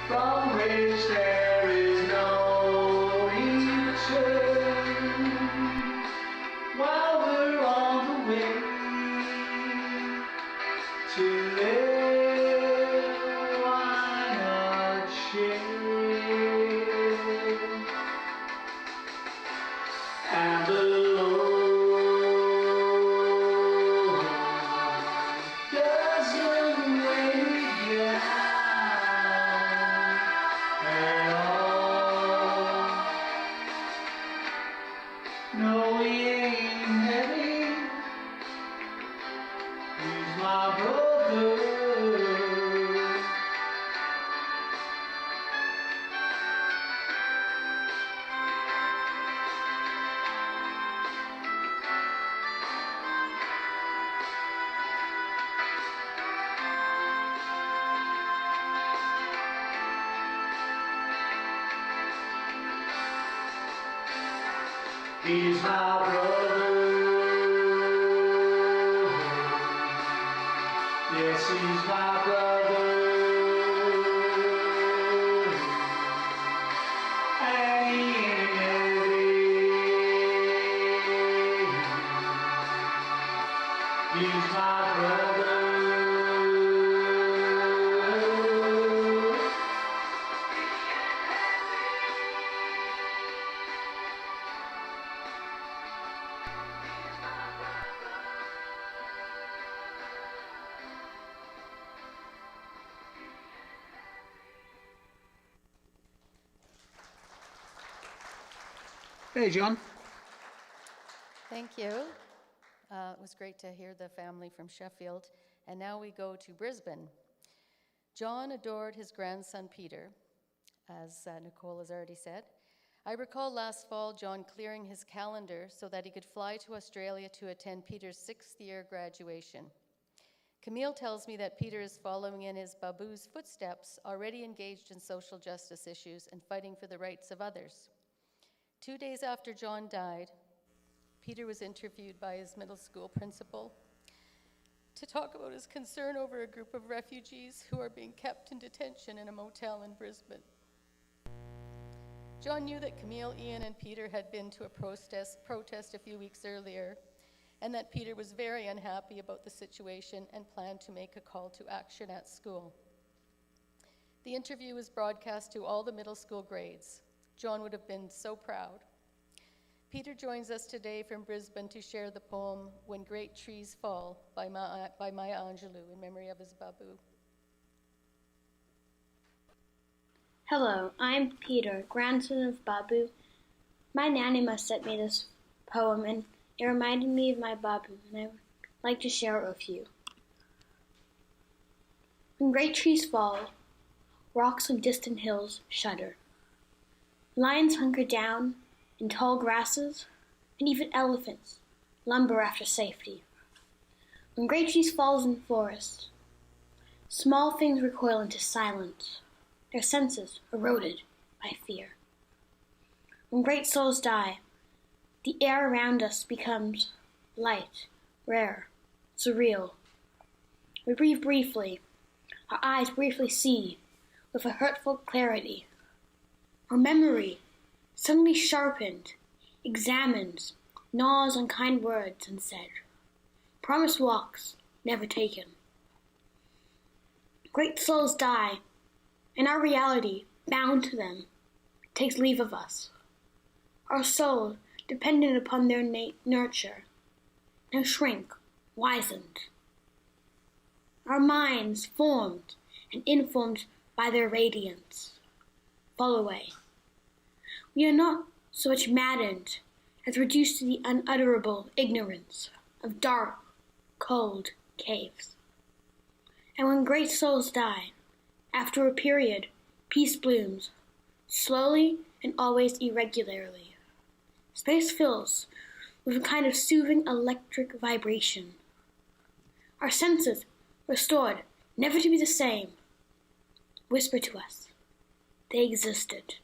from which there is no return. While we're on the way to live, why not share? And the Lord doesn't weigh down at all. No, he ain't heavy, he's my brother. He's my brother. Yes, he's my brother. And he ain't heavy. He's my brother. Hey, John. Thank you. It was great to hear the family from Sheffield. And now we go to Brisbane. John adored his grandson Peter, as Nicole has already said. I recall last fall John clearing his calendar so that he could fly to Australia to attend Peter's 6th year graduation. Camille tells me that Peter is following in his Babu's footsteps, already engaged in social justice issues and fighting for the rights of others. 2 days after John died, Peter was interviewed by his middle school principal to talk about his concern over a group of refugees who are being kept in detention in a motel in Brisbane. John knew that Camille, Ian, and Peter had been to a protest a few weeks earlier, and that Peter was very unhappy about the situation and planned to make a call to action at school. The interview was broadcast to all the middle school grades. John would have been so proud. Peter joins us today from Brisbane to share the poem When Great Trees Fall by Maya Angelou in memory of his Babu. Hello, I'm Peter, grandson of Babu. My nanny must sent me this poem and it reminded me of my Babu, and I would like to share it with you. When great trees fall, rocks on distant hills shudder. Lions hunker down in tall grasses, and even elephants lumber after safety. When great trees fall in forests, small things recoil into silence, their senses eroded by fear. When great souls die, the air around us becomes light, rare, surreal. We breathe briefly, our eyes briefly see with a hurtful clarity. Our memory, suddenly sharpened, examines, gnaws on kind words unsaid, promised walks never taken. Great souls die, and our reality, bound to them, takes leave of us. Our soul, dependent upon their nurture, now shrink, wizened. Our minds, formed and informed by their radiance, fall away. We are not so much maddened as reduced to the unutterable ignorance of dark, cold caves. And when great souls die, after a period, peace blooms, slowly and always irregularly. Space fills with a kind of soothing electric vibration. Our senses, restored, never to be the same, whisper to us, they existed.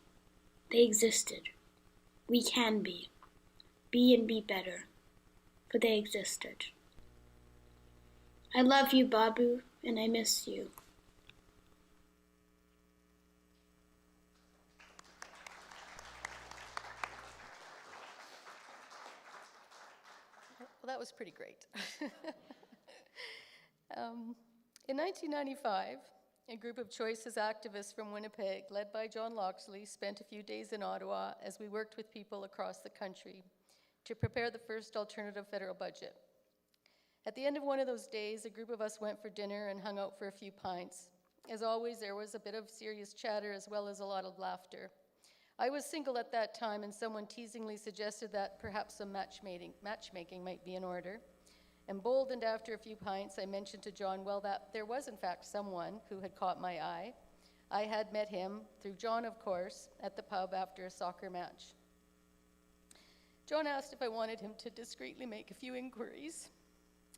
They existed. We can be and be better, for they existed. I love you, Babu, and I miss you. Well, that was pretty great. In 1995, a group of Choices activists from Winnipeg, led by John Loxley, spent a few days in Ottawa as we worked with people across the country to prepare the first alternative federal budget. At the end of one of those days, a group of us went for dinner and hung out for a few pints. As always, there was a bit of serious chatter as well as a lot of laughter. I was single at that time, and someone teasingly suggested that perhaps some matchmaking might be in order. Emboldened after a few pints, I mentioned to John, well, that there was in fact someone who had caught my eye. I had met him, through John of course, at the pub after a soccer match. John asked if I wanted him to discreetly make a few inquiries.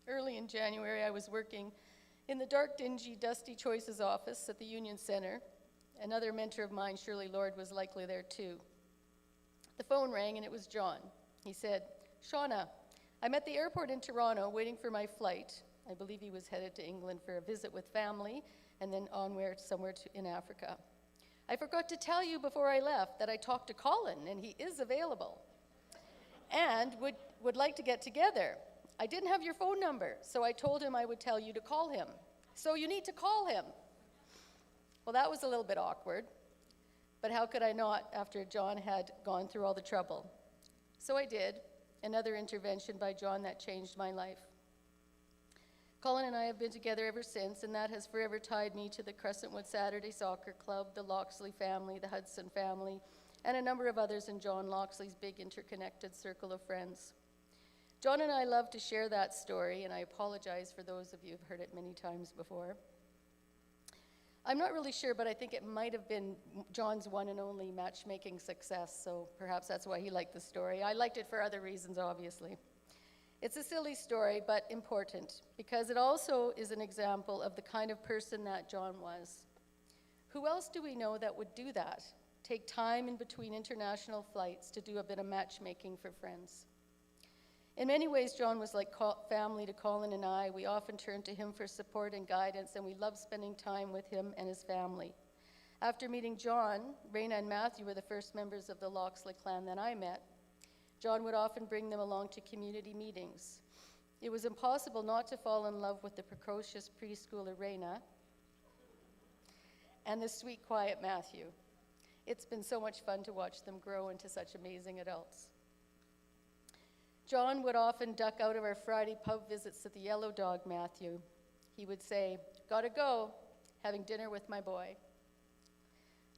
Early in January, I was working in the dark, dingy, dusty Choices office at the Union Centre. Another mentor of mine, Shirley Lord, was likely there too. The phone rang and it was John. He said, "Shauna, I'm at the airport in Toronto waiting for my flight." I believe he was headed to England for a visit with family and then onward somewhere in Africa. "I forgot to tell you before I left that I talked to Colin and he is available and would like to get together. I didn't have your phone number, so I told him I would tell you to call him. So you need to call him." Well, that was a little bit awkward, but how could I not after John had gone through all the trouble? So I did, another intervention by John that changed my life. Colin and I have been together ever since, and that has forever tied me to the Crescentwood Saturday Soccer Club, the Loxley family, the Hudson family, and a number of others in John Loxley's big interconnected circle of friends. John and I love to share that story, and I apologize for those of you who've heard it many times before. I'm not really sure, but I think it might have been John's one and only matchmaking success, so perhaps that's why he liked the story. I liked it for other reasons, obviously. It's a silly story, but important, because it also is an example of the kind of person that John was. Who else do we know that would do that? Take time in between international flights to do a bit of matchmaking for friends. In many ways, John was like family to Colin and I. We often turned to him for support and guidance, and we loved spending time with him and his family. After meeting John, Raina and Matthew were the first members of the Loxley clan that I met. John would often bring them along to community meetings. It was impossible not to fall in love with the precocious preschooler Raina and the sweet, quiet Matthew. It's been so much fun to watch them grow into such amazing adults. John would often duck out of our Friday pub visits to the Yellow Dog Matthew. He would say, "Gotta go, having dinner with my boy."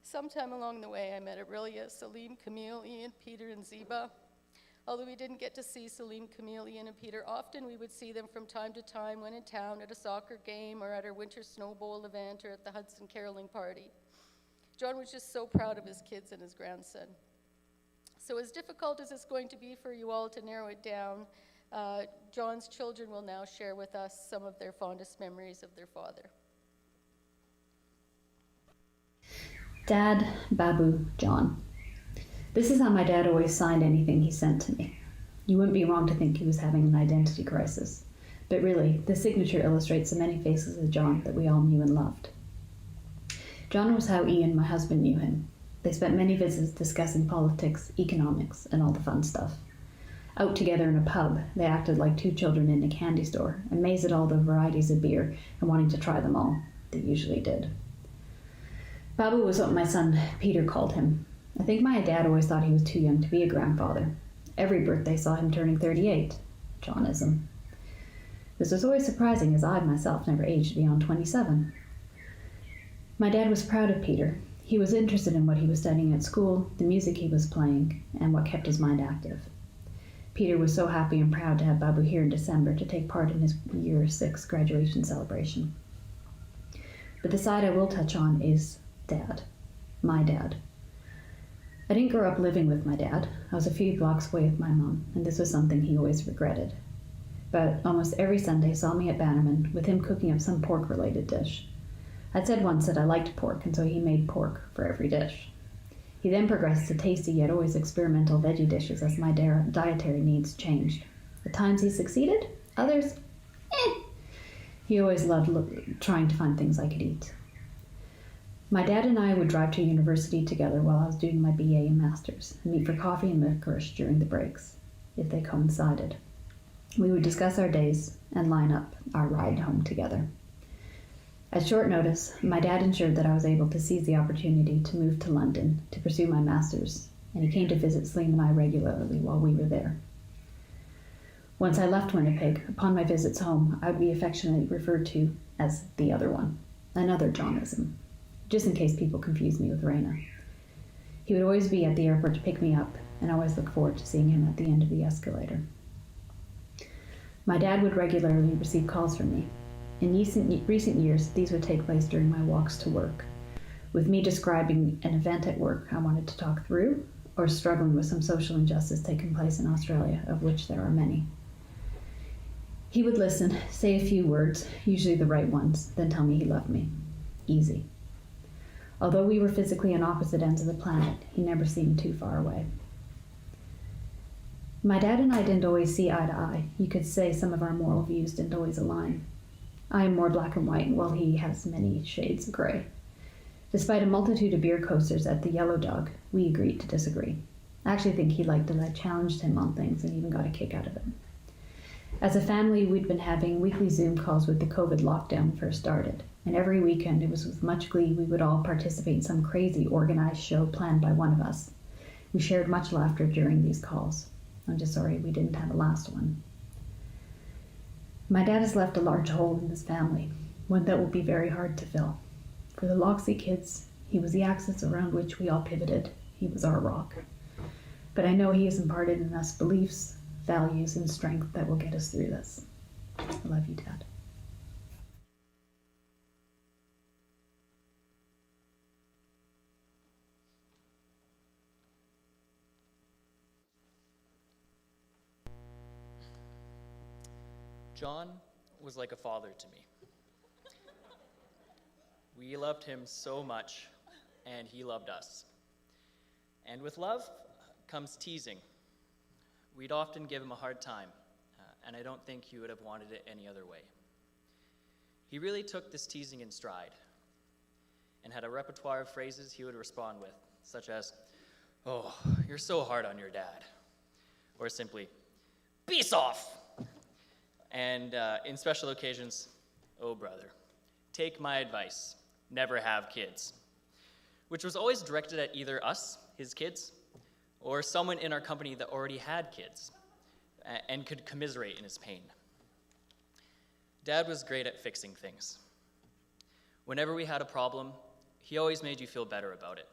Sometime along the way, I met Aurelia, Salim, Camille, Ian, Peter, and Ziba. Although we didn't get to see Salim, Camille, Ian, and Peter often, we would see them from time to time when in town at a soccer game or at our winter snow bowl event or at the Hudson caroling party. John was just so proud of his kids and his grandson. So as difficult as it's going to be for you all to narrow it down, John's children will now share with us some of their fondest memories of their father. Dad, Babu, John. This is how my dad always signed anything he sent to me. You wouldn't be wrong to think he was having an identity crisis. But really, the signature illustrates the many faces of John that we all knew and loved. John was how Ian, my husband, knew him. They spent many visits discussing politics, economics, and all the fun stuff. Out together in a pub, they acted like two children in a candy store, amazed at all the varieties of beer and wanting to try them all. They usually did. Babu was what my son Peter called him. I think my dad always thought he was too young to be a grandfather. Every birthday saw him turning 38. Johnism. This was always surprising, as I myself never aged beyond 27. My dad was proud of Peter. He was interested in what he was studying at school, the music he was playing, and what kept his mind active. Peter was so happy and proud to have Babu here in December to take part in his Year 6 graduation celebration. But the side I will touch on is Dad. My dad. I didn't grow up living with my dad. I was a few blocks away with my mom, and this was something he always regretted. But almost every Sunday saw me at Bannerman with him cooking up some pork-related dish. I'd said once that I liked pork, and so he made pork for every dish. He then progressed to tasty yet always experimental veggie dishes as my dietary needs changed. At times he succeeded, others, He always loved trying to find things I could eat. My dad and I would drive to university together while I was doing my BA and Masters, and meet for coffee and licorice during the breaks, if they coincided. We would discuss our days and line up our ride home together. At short notice, my dad ensured that I was able to seize the opportunity to move to London to pursue my master's, and he came to visit Salim and I regularly while we were there. Once I left Winnipeg, upon my visits home, I would be affectionately referred to as the other one, another Johnism, just in case people confused me with Raina. He would always be at the airport to pick me up, and I always look forward to seeing him at the end of the escalator. My dad would regularly receive calls from me. In recent years, these would take place during my walks to work, with me describing an event at work I wanted to talk through, or struggling with some social injustice taking place in Australia, of which there are many. He would listen, say a few words, usually the right ones, then tell me he loved me. Easy. Although we were physically on opposite ends of the planet, he never seemed too far away. My dad and I didn't always see eye to eye. You could say some of our moral views didn't always align. I am more black and white, while he has many shades of gray. Despite a multitude of beer coasters at the Yellow Dog, we agreed to disagree. I actually think he liked that I challenged him on things and even got a kick out of it. As a family, we'd been having weekly Zoom calls with the COVID lockdown first started, and every weekend it was with much glee we would all participate in some crazy organized show planned by one of us. We shared much laughter during these calls. I'm just sorry we didn't have a last one. My dad has left a large hole in this family, one that will be very hard to fill. For the Loxley kids, he was the axis around which we all pivoted. He was our rock. But I know he has imparted in us beliefs, values, and strength that will get us through this. I love you, Dad. John was like a father to me. We loved him so much, and he loved us. And with love comes teasing. We'd often give him a hard time, and I don't think he would have wanted it any other way. He really took this teasing in stride and had a repertoire of phrases he would respond with, such as, "Oh, you're so hard on your dad," or simply, "Peace off!" And in special occasions, "Oh, brother, take my advice, never have kids," which was always directed at either us, his kids, or someone in our company that already had kids and could commiserate in his pain. Dad was great at fixing things. Whenever we had a problem, he always made you feel better about it.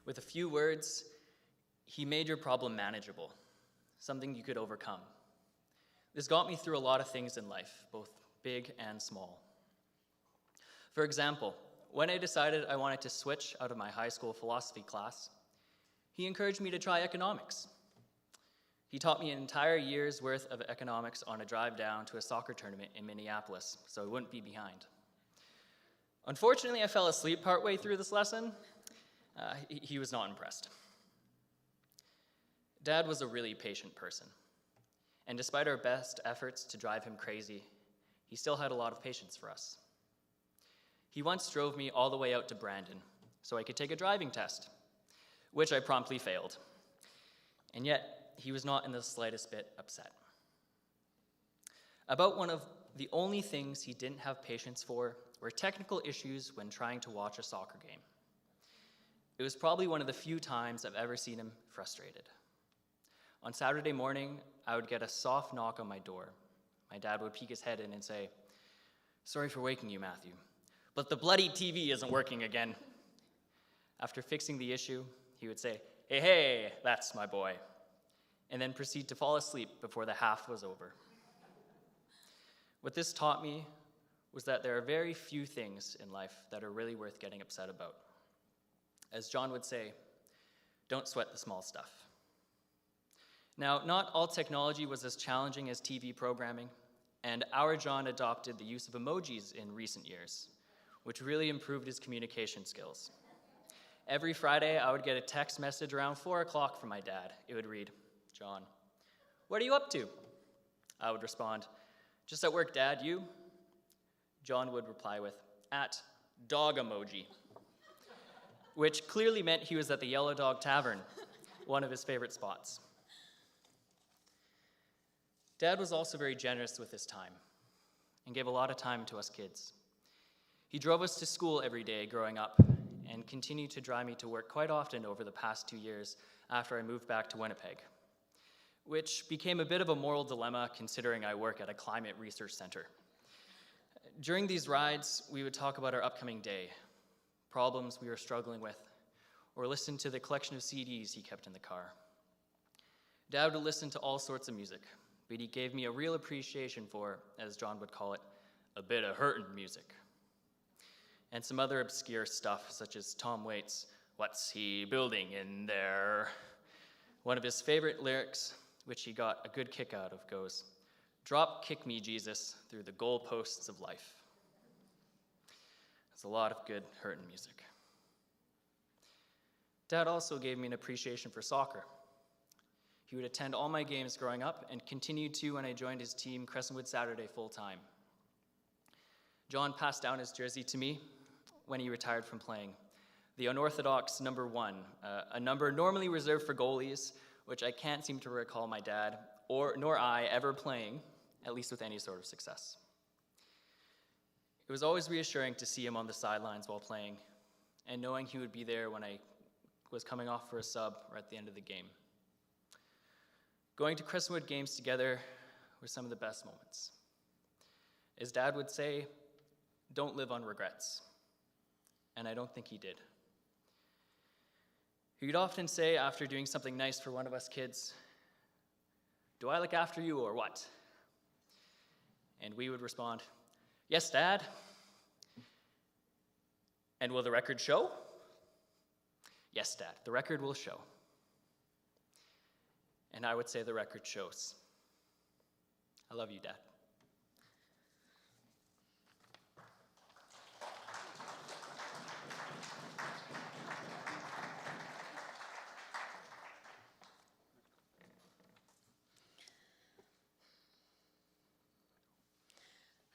With a few words, he made your problem manageable, something you could overcome. This got me through a lot of things in life, both big and small. For example, when I decided I wanted to switch out of my high school philosophy class, he encouraged me to try economics. He taught me an entire year's worth of economics on a drive down to a soccer tournament in Minneapolis, so I wouldn't be behind. Unfortunately, I fell asleep partway through this lesson. He was not impressed. Dad was a really patient person, and despite our best efforts to drive him crazy, he still had a lot of patience for us. He once drove me all the way out to Brandon so I could take a driving test, which I promptly failed. And yet, he was not in the slightest bit upset. About one of the only things he didn't have patience for were technical issues when trying to watch a soccer game. It was probably one of the few times I've ever seen him frustrated. On Saturday morning, I would get a soft knock on my door. My dad would peek his head in and say, "Sorry for waking you, Matthew, but the bloody TV isn't working again." After fixing the issue, he would say, Hey, that's my boy," and then proceed to fall asleep before the half was over. What this taught me was that there are very few things in life that are really worth getting upset about. As John would say, don't sweat the small stuff. Now, not all technology was as challenging as TV programming, and our John adopted the use of emojis in recent years, which really improved his communication skills. Every Friday, I would get a text message around 4 o'clock from my dad. It would read, "John, what are you up to?" I would respond, "Just at work, Dad, you?" John would reply with, "At dog emoji," which clearly meant he was at the Yellow Dog Tavern, one of his favorite spots. Dad was also very generous with his time and gave a lot of time to us kids. He drove us to school every day growing up and continued to drive me to work quite often over the past 2 years after I moved back to Winnipeg, which became a bit of a moral dilemma considering I work at a climate research center. During these rides, we would talk about our upcoming day, problems we were struggling with, or listen to the collection of CDs he kept in the car. Dad would listen to all sorts of music, but he gave me a real appreciation for, as John would call it, a bit of hurtin' music. And some other obscure stuff, such as Tom Waits' "What's He Building in There?" One of his favorite lyrics, which he got a good kick out of, goes, "Drop kick me, Jesus, through the goalposts of life." There's a lot of good hurtin' music. Dad also gave me an appreciation for soccer. He would attend all my games growing up and continued to when I joined his team Crescentwood Saturday full-time. John passed down his jersey to me when he retired from playing. The unorthodox number 1, a number normally reserved for goalies, which I can't seem to recall my dad nor I ever playing, at least with any sort of success. It was always reassuring to see him on the sidelines while playing, and knowing he would be there when I was coming off for a sub or at the end of the game. Going to Crescentwood games together were some of the best moments. As Dad would say, don't live on regrets. And I don't think he did. He'd often say after doing something nice for one of us kids, "Do I look after you or what?" And we would respond, "Yes, Dad." "And will the record show?" "Yes, Dad, the record will show." And I would say the record shows. I love you, Dad.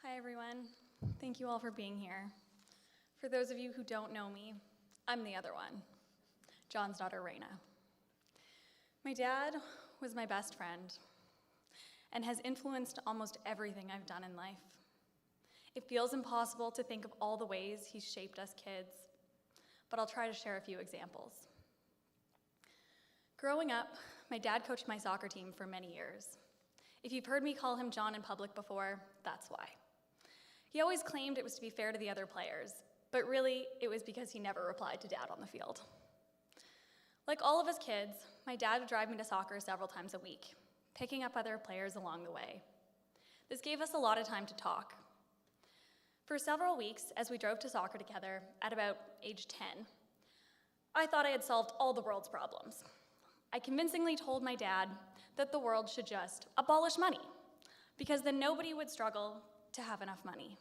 Hi, everyone. Thank you all for being here. For those of you who don't know me, I'm the other one, John's daughter, Raina. My dad was my best friend and has influenced almost everything I've done in life. It feels impossible to think of all the ways he's shaped us kids, but I'll try to share a few examples. Growing up, my dad coached my soccer team for many years. If you've heard me call him John in public before, that's why. He always claimed it was to be fair to the other players, but really, it was because he never replied to Dad on the field. Like all of us kids, my dad would drive me to soccer several times a week, picking up other players along the way. This gave us a lot of time to talk. For several weeks, as we drove to soccer together at about age 10, I thought I had solved all the world's problems. I convincingly told my dad that the world should just abolish money, because then nobody would struggle to have enough money.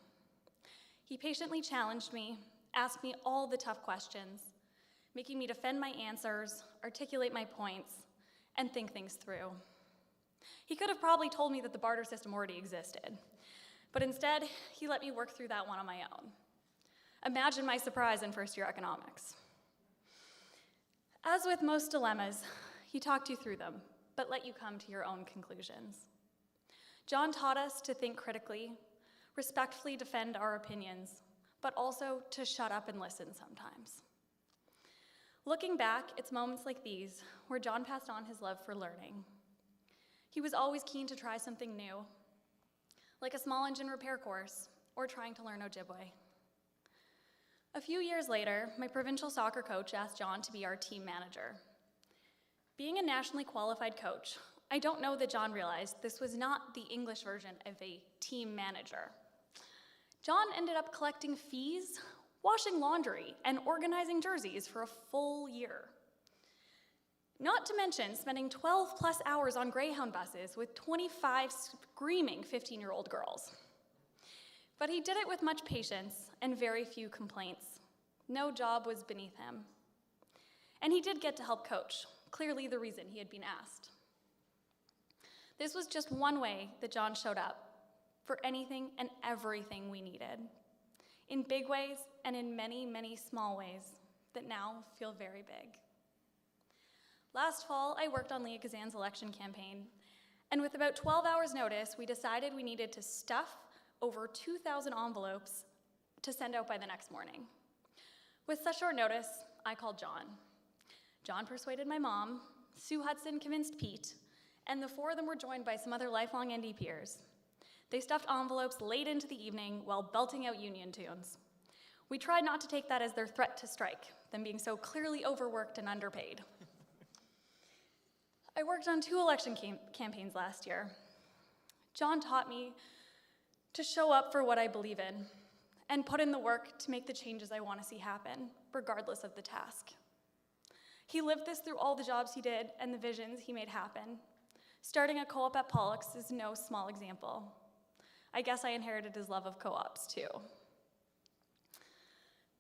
He patiently challenged me, asked me all the tough questions, making me defend my answers, articulate my points, and think things through. He could have probably told me that the barter system already existed, but instead, he let me work through that one on my own. Imagine my surprise in first-year economics. As with most dilemmas, he talked you through them, but let you come to your own conclusions. John taught us to think critically, respectfully defend our opinions, but also to shut up and listen sometimes. Looking back, it's moments like these where John passed on his love for learning. He was always keen to try something new, like a small engine repair course or trying to learn Ojibwe. A few years later, my provincial soccer coach asked John to be our team manager. Being a nationally qualified coach, I don't know that John realized this was not the English version of a team manager. John ended up collecting fees, washing laundry, and organizing jerseys for a full year. Not to mention spending 12 plus hours on Greyhound buses with 25 screaming 15-year-old girls. But he did it with much patience and very few complaints. No job was beneath him. And he did get to help coach, clearly the reason he had been asked. This was just one way that John showed up for anything and everything we needed, in big ways and in many, many small ways that now feel very big. Last fall, I worked on Leah Kazan's election campaign, and with about 12 hours' notice, we decided we needed to stuff over 2,000 envelopes to send out by the next morning. With such short notice, I called John. John persuaded my mom, Sue Hudson convinced Pete, and the four of them were joined by some other lifelong ND peers. They stuffed envelopes late into the evening while belting out union tunes. We tried not to take that as their threat to strike, them being so clearly overworked and underpaid. I worked on 2 election campaigns last year. John taught me to show up for what I believe in and put in the work to make the changes I want to see happen, regardless of the task. He lived this through all the jobs he did and the visions he made happen. Starting a co-op at Pollux is no small example. I guess I inherited his love of co-ops too.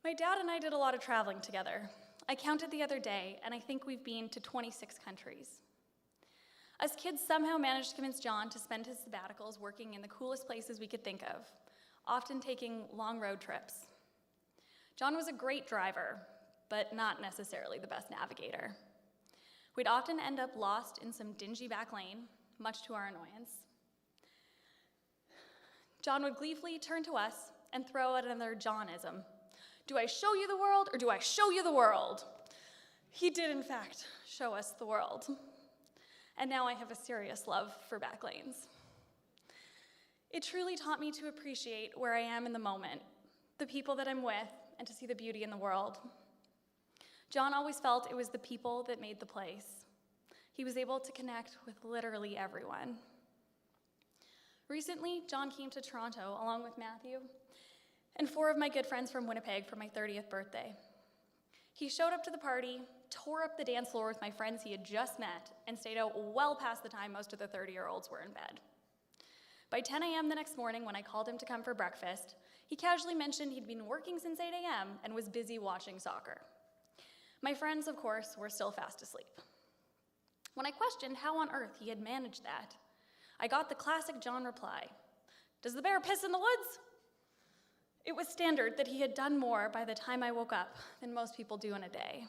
My dad and I did a lot of traveling together. I counted the other day, and I think we've been to 26 countries. Us kids somehow managed to convince John to spend his sabbaticals working in the coolest places we could think of, often taking long road trips. John was a great driver, but not necessarily the best navigator. We'd often end up lost in some dingy back lane, much to our annoyance. John would gleefully turn to us and throw out another Johnism. Do I show you the world, or do I show you the world? He did, in fact, show us the world. And now I have a serious love for back lanes. It truly taught me to appreciate where I am in the moment, the people that I'm with, and to see the beauty in the world. John always felt it was the people that made the place. He was able to connect with literally everyone. Recently, John came to Toronto along with Matthew and 4 of my good friends from Winnipeg for my 30th birthday. He showed up to the party, tore up the dance floor with my friends he had just met, and stayed out well past the time most of the 30-year-olds were in bed. By 10 a.m. the next morning, when I called him to come for breakfast, he casually mentioned he'd been working since 8 a.m. and was busy watching soccer. My friends, of course, were still fast asleep. When I questioned how on earth he had managed that, I got the classic John reply, "Does the bear piss in the woods?" It was standard that he had done more by the time I woke up than most people do in a day.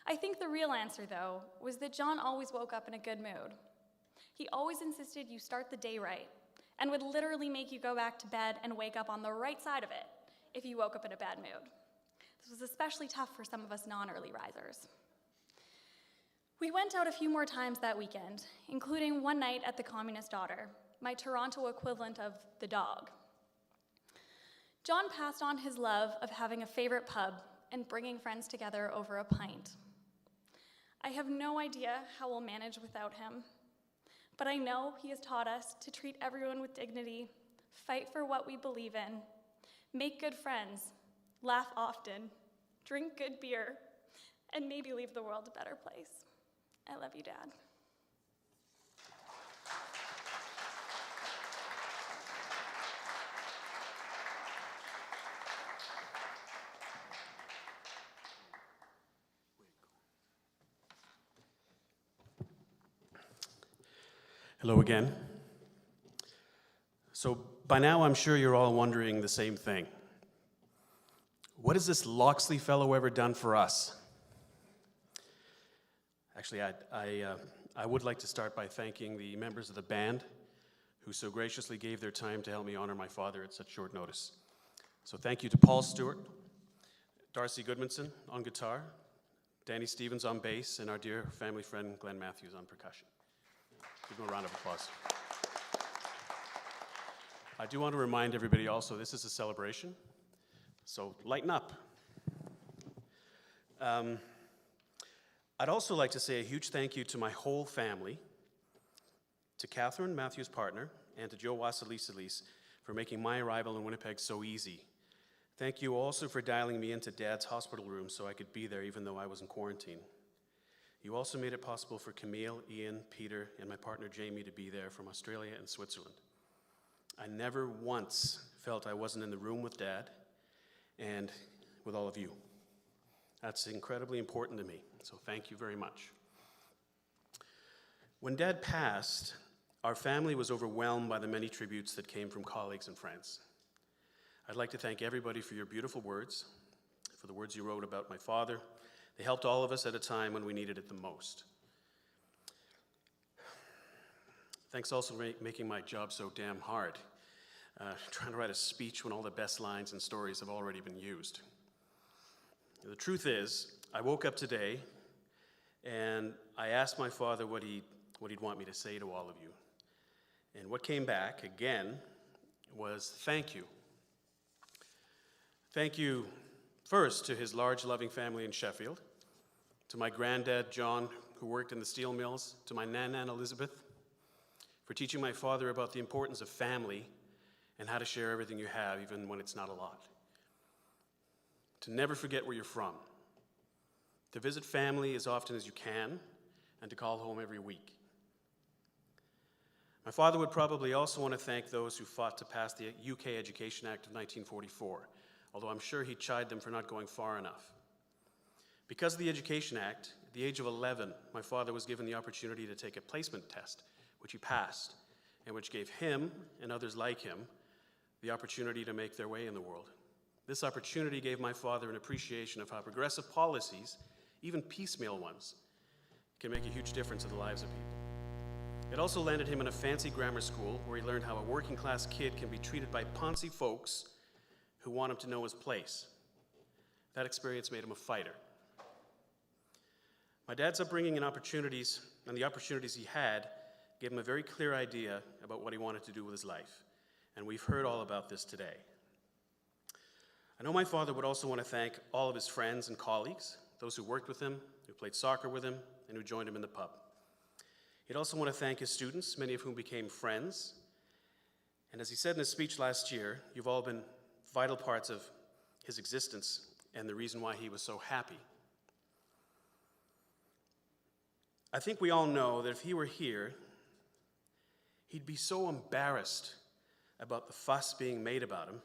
I think the real answer, though, was that John always woke up in a good mood. He always insisted you start the day right, and would literally make you go back to bed and wake up on the right side of it if you woke up in a bad mood. This was especially tough for some of us non-early risers. We went out a few more times that weekend, including one night at the Communist Daughter, my Toronto equivalent of the Dog. John passed on his love of having a favorite pub and bringing friends together over a pint. I have no idea how we'll manage without him, but I know he has taught us to treat everyone with dignity, fight for what we believe in, make good friends, laugh often, drink good beer, and maybe leave the world a better place. I love you, Dad. Hello again. So by now I'm sure you're all wondering the same thing. What has this Loxley fellow ever done for us? Actually, I would like to start by thanking the members of the band who so graciously gave their time to help me honor my father at such short notice. So thank you to Paul Stewart, Darcy Goodmanson on guitar, Danny Stevens on bass, and our dear family friend Glenn Matthews on percussion. Give them a round of applause. I do want to remind everybody also, this is a celebration, so lighten up. I'd also like to say a huge thank you to my whole family, to Catherine, Matthew's partner, and to Joe Wassalisalis for making my arrival in Winnipeg so easy. Thank you also for dialing me into Dad's hospital room so I could be there even though I was in quarantine. You also made it possible for Camille, Ian, Peter, and my partner Jamie to be there from Australia and Switzerland. I never once felt I wasn't in the room with Dad and with all of you. That's incredibly important to me, so thank you very much. When Dad passed, our family was overwhelmed by the many tributes that came from colleagues and friends. I'd like to thank everybody for your beautiful words, for the words you wrote about my father. They helped all of us at a time when we needed it the most. Thanks also for making my job so damn hard, trying to write a speech when all the best lines and stories have already been used. The truth is, I woke up today and I asked my father what he'd want me to say to all of you. And what came back, again, was thank you. Thank you, first, to his large, loving family in Sheffield, to my granddad, John, who worked in the steel mills, to my Nan Elizabeth, for teaching my father about the importance of family and how to share everything you have, even when it's not a lot. To never forget where you're from, to visit family as often as you can, and to call home every week. My father would probably also want to thank those who fought to pass the UK Education Act of 1944, although I'm sure he chid them for not going far enough. Because of the Education Act, At the age of 11, my father was given the opportunity to take a placement test, which he passed, and which gave him and others like him the opportunity to make their way in the world. This opportunity gave my father an appreciation of how progressive policies, even piecemeal ones, can make a huge difference in the lives of people. It also landed him in a fancy grammar school where he learned how a working class kid can be treated by poncy folks who want him to know his place. That experience made him a fighter. My dad's upbringing and the opportunities he had gave him a very clear idea about what he wanted to do with his life. And we've heard all about this today. I know my father would also want to thank all of his friends and colleagues, those who worked with him, who played soccer with him, and who joined him in the pub. He'd also want to thank his students, many of whom became friends. And as he said in his speech last year, you've all been vital parts of his existence and the reason why he was so happy. I think we all know that if he were here, he'd be so embarrassed about the fuss being made about him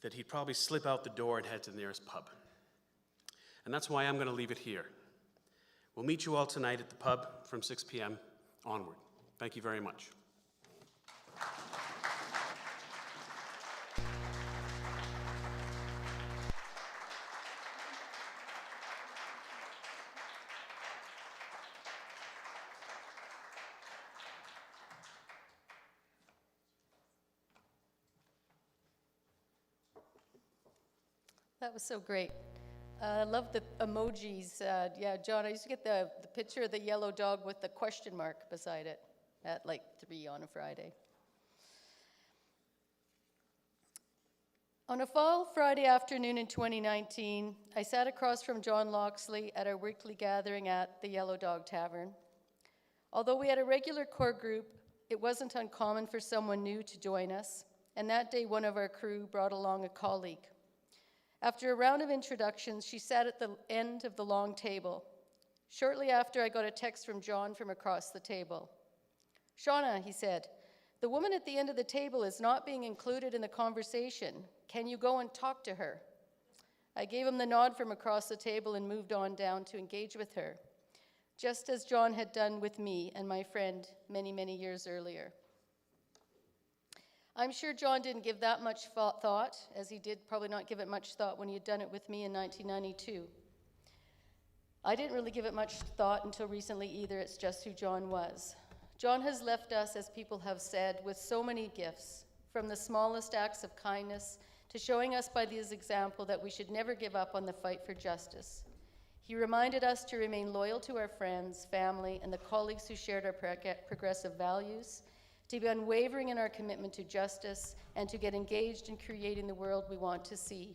that he'd probably slip out the door and head to the nearest pub. And that's why I'm going to leave it here. We'll meet you all tonight at the pub from 6 p.m. onward. Thank you very much. That was so great. I love the emojis. Yeah, John, I used to get the picture of the yellow dog with the question mark beside it at like 3 on a Friday. On a fall Friday afternoon in 2019, I sat across from John Loxley at our weekly gathering at the Yellow Dog Tavern. Although we had a regular core group, it wasn't uncommon for someone new to join us, and that day one of our crew brought along a colleague. After a round of introductions, she sat at the end of the long table. Shortly after, I got a text from John from across the table. "Shauna," he said, "the woman at the end of the table is not being included in the conversation. Can you go and talk to her?" I gave him the nod from across the table and moved on down to engage with her, just as John had done with me and my friend many, many years earlier. I'm sure John didn't give that much thought, as he did probably not give it much thought when he had done it with me in 1992. I didn't really give it much thought until recently either. It's just who John was. John has left us, as people have said, with so many gifts, from the smallest acts of kindness to showing us by his example that we should never give up on the fight for justice. He reminded us to remain loyal to our friends, family, and the colleagues who shared our progressive values, to be unwavering in our commitment to justice, and to get engaged in creating the world we want to see,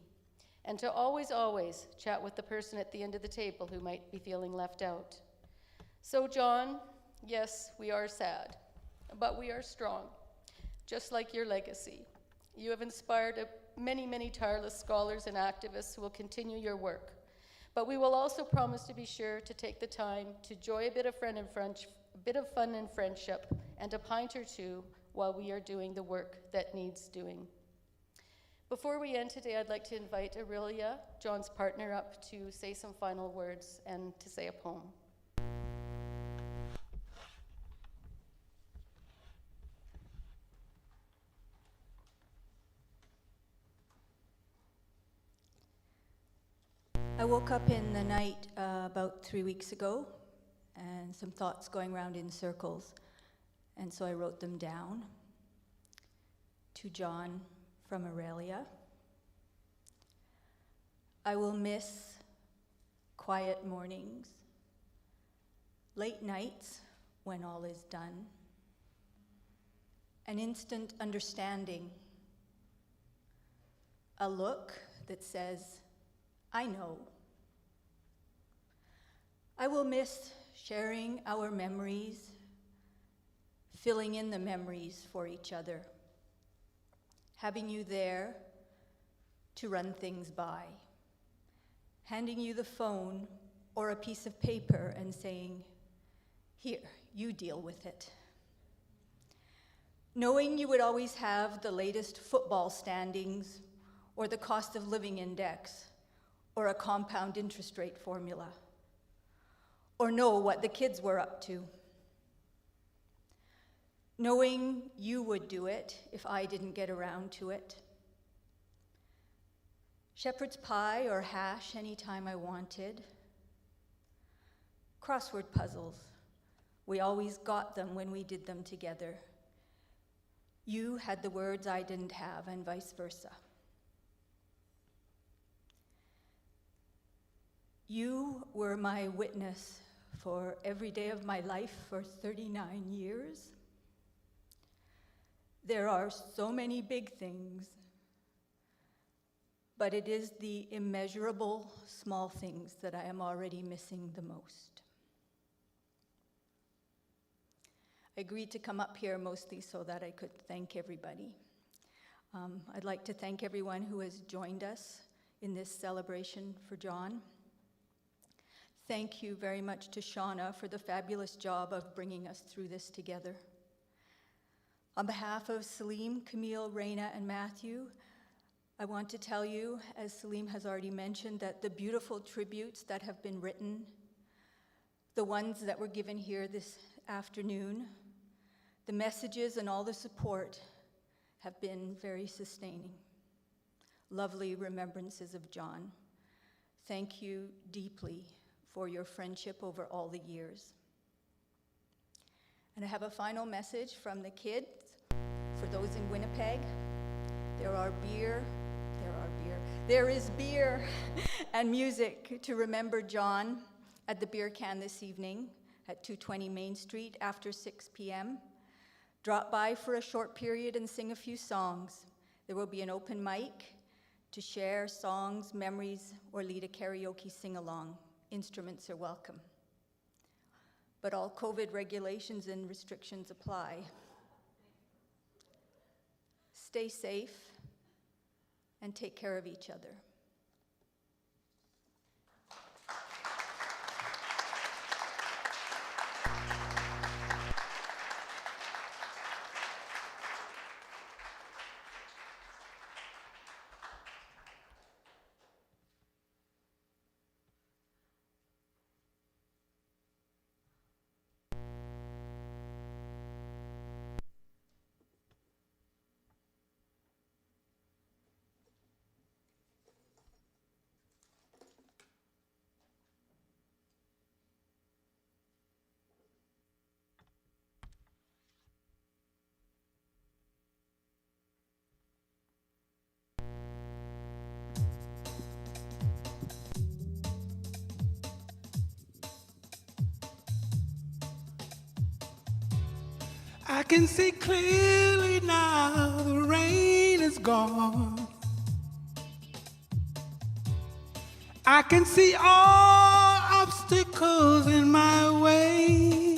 and to always, always chat with the person at the end of the table who might be feeling left out. So, John, yes, we are sad, but we are strong, just like your legacy. You have inspired many, many tireless scholars and activists who will continue your work, but we will also promise to be sure to take the time to enjoy a bit of fun and friendship, and a pint or two while we are doing the work that needs doing. Before we end today, I'd like to invite Aurelia, John's partner, up to say some final words and to say a poem. I woke up in the night about 3 weeks ago, and some thoughts going round in circles, and so I wrote them down. To John, from Aurelia. I will miss quiet mornings, late nights when all is done, an instant understanding, a look that says, I know. I will miss sharing our memories, filling in the memories for each other, having you there to run things by, handing you the phone or a piece of paper and saying, here, you deal with it. Knowing you would always have the latest football standings or the cost of living index or a compound interest rate formula. or know what the kids were up to. Knowing you would do it if I didn't get around to it. Shepherd's pie or hash anytime I wanted. Crossword puzzles. We always got them when we did them together. You had the words I didn't have, and vice versa. You were my witness for every day of my life for 39 years. There are so many big things, but it is the immeasurable small things that I am already missing the most. I agreed to come up here mostly so that I could thank everybody. I'd like to thank everyone who has joined us in this celebration for John. Thank you very much to Shauna for the fabulous job of bringing us through this together. On behalf of Salim, Camille, Raina, and Matthew, I want to tell you, as Salim has already mentioned, that the beautiful tributes that have been written, the ones that were given here this afternoon, the messages and all the support have been very sustaining. Lovely remembrances of John. Thank you deeply for your friendship over all the years. And I have a final message from the kids for those in Winnipeg. There is beer and music to remember John at the beer can this evening at 220 Main Street after 6 p.m. Drop by for a short period and sing a few songs. There will be an open mic to share songs, memories, or lead a karaoke sing-along. Instruments are welcome. But all COVID regulations and restrictions apply. Stay safe and take care of each other. I can see clearly now the rain is gone. I can see all obstacles in my way.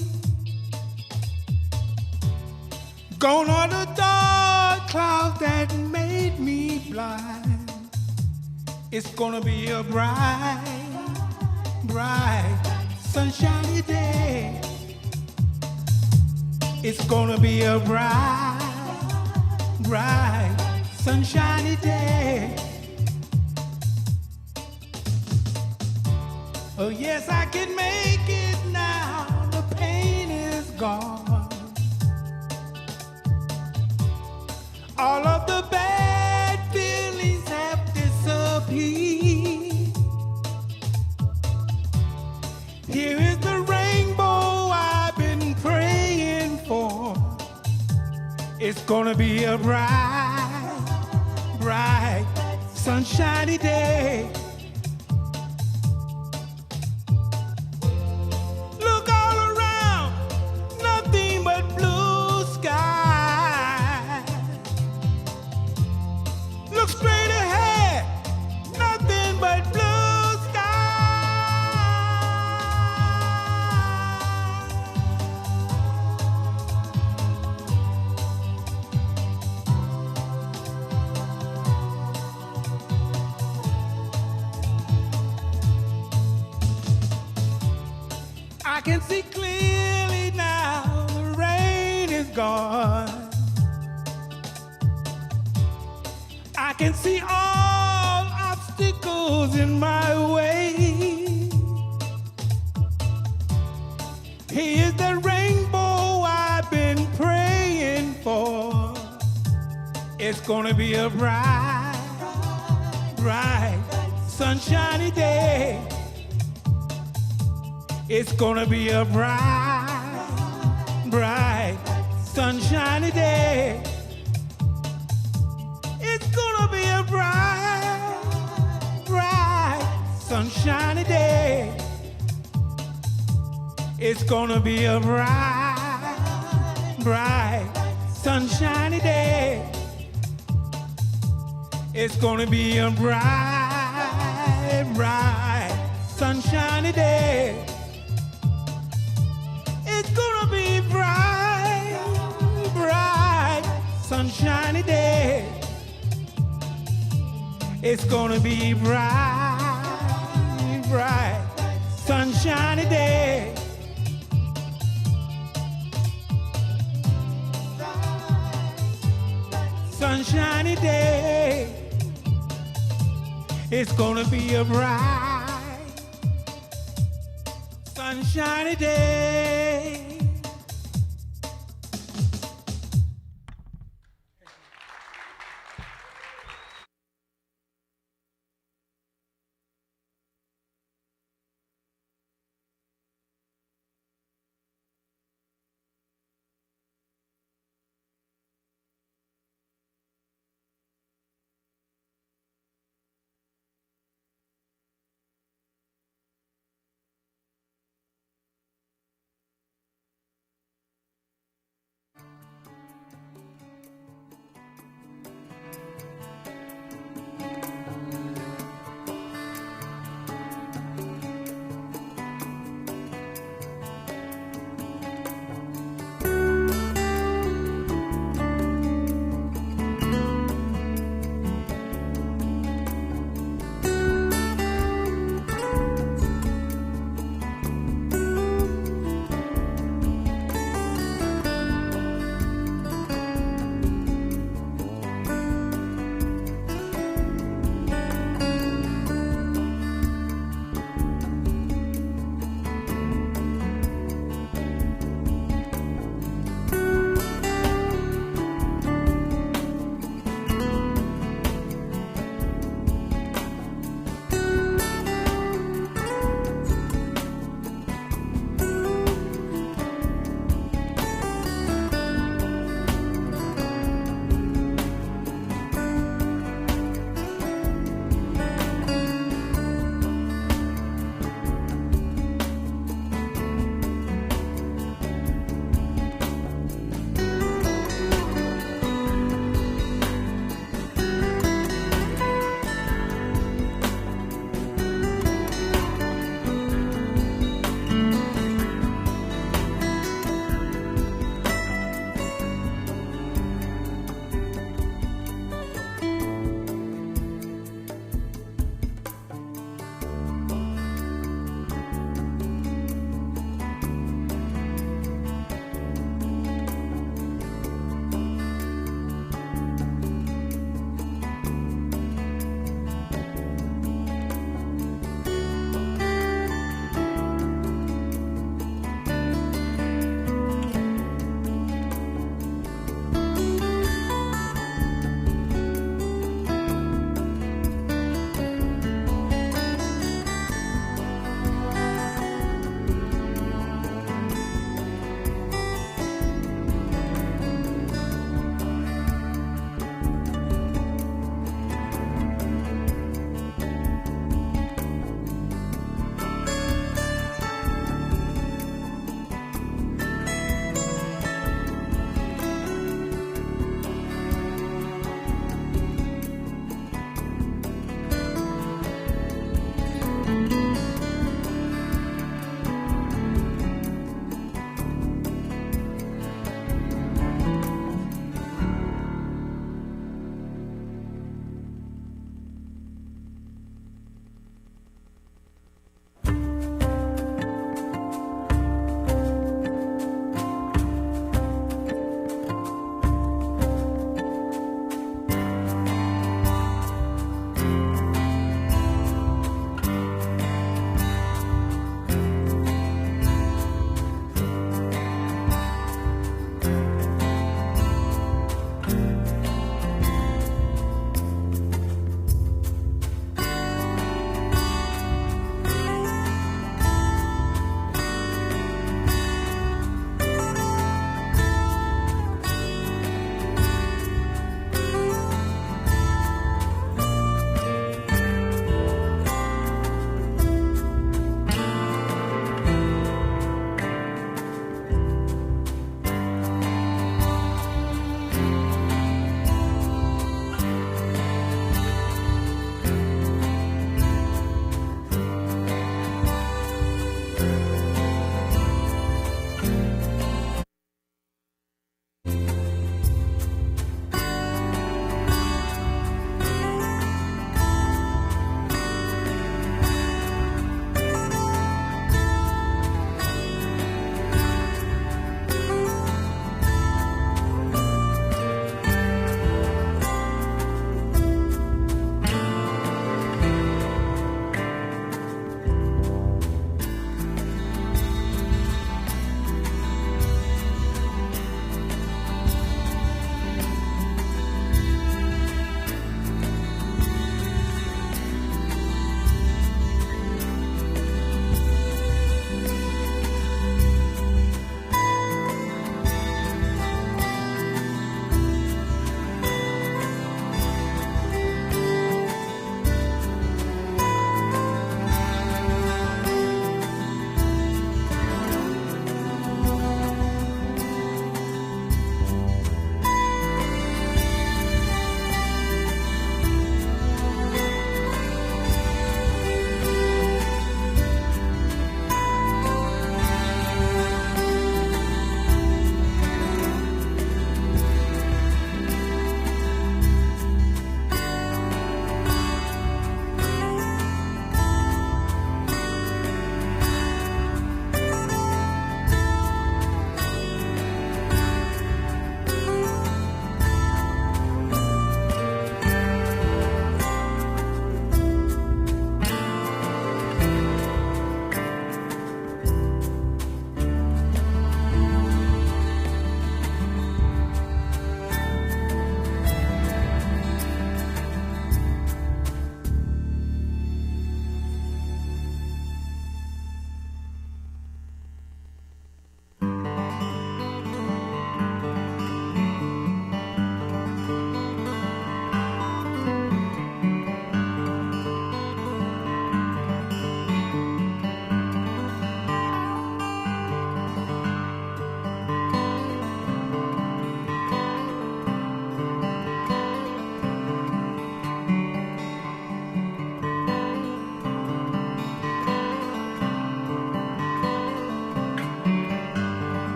Gone are the dark clouds that made me blind. It's gonna be a bright, bright, sunshiny day. It's gonna be a bright, bright, sunshiny day. Oh yes, I can make it now. The pain is gone. All of the bad feelings have disappeared. Here is the rainbow I've been praying for. It's gonna be a bright, bright, sunshiny day. Look all around, nothing but blue sky. Look straight ahead, nothing but blue sky. I can see clearly now, the rain is gone. I can see all obstacles in my way. It's gonna be a bright, bright, sunshiny day. It's gonna be a bright, bright, sunshiny day. It's gonna be a bright, bright, sunshiny day. It's gonna be a bright, bright, sunshiny day. It's gonna be a bright, bright, sunshiny day. It's gonna be bright, bright, sunshiny day. It's gonna be bright, bright, sunshiny day. Sunshiny day. It's gonna be a bright, sunshiny day.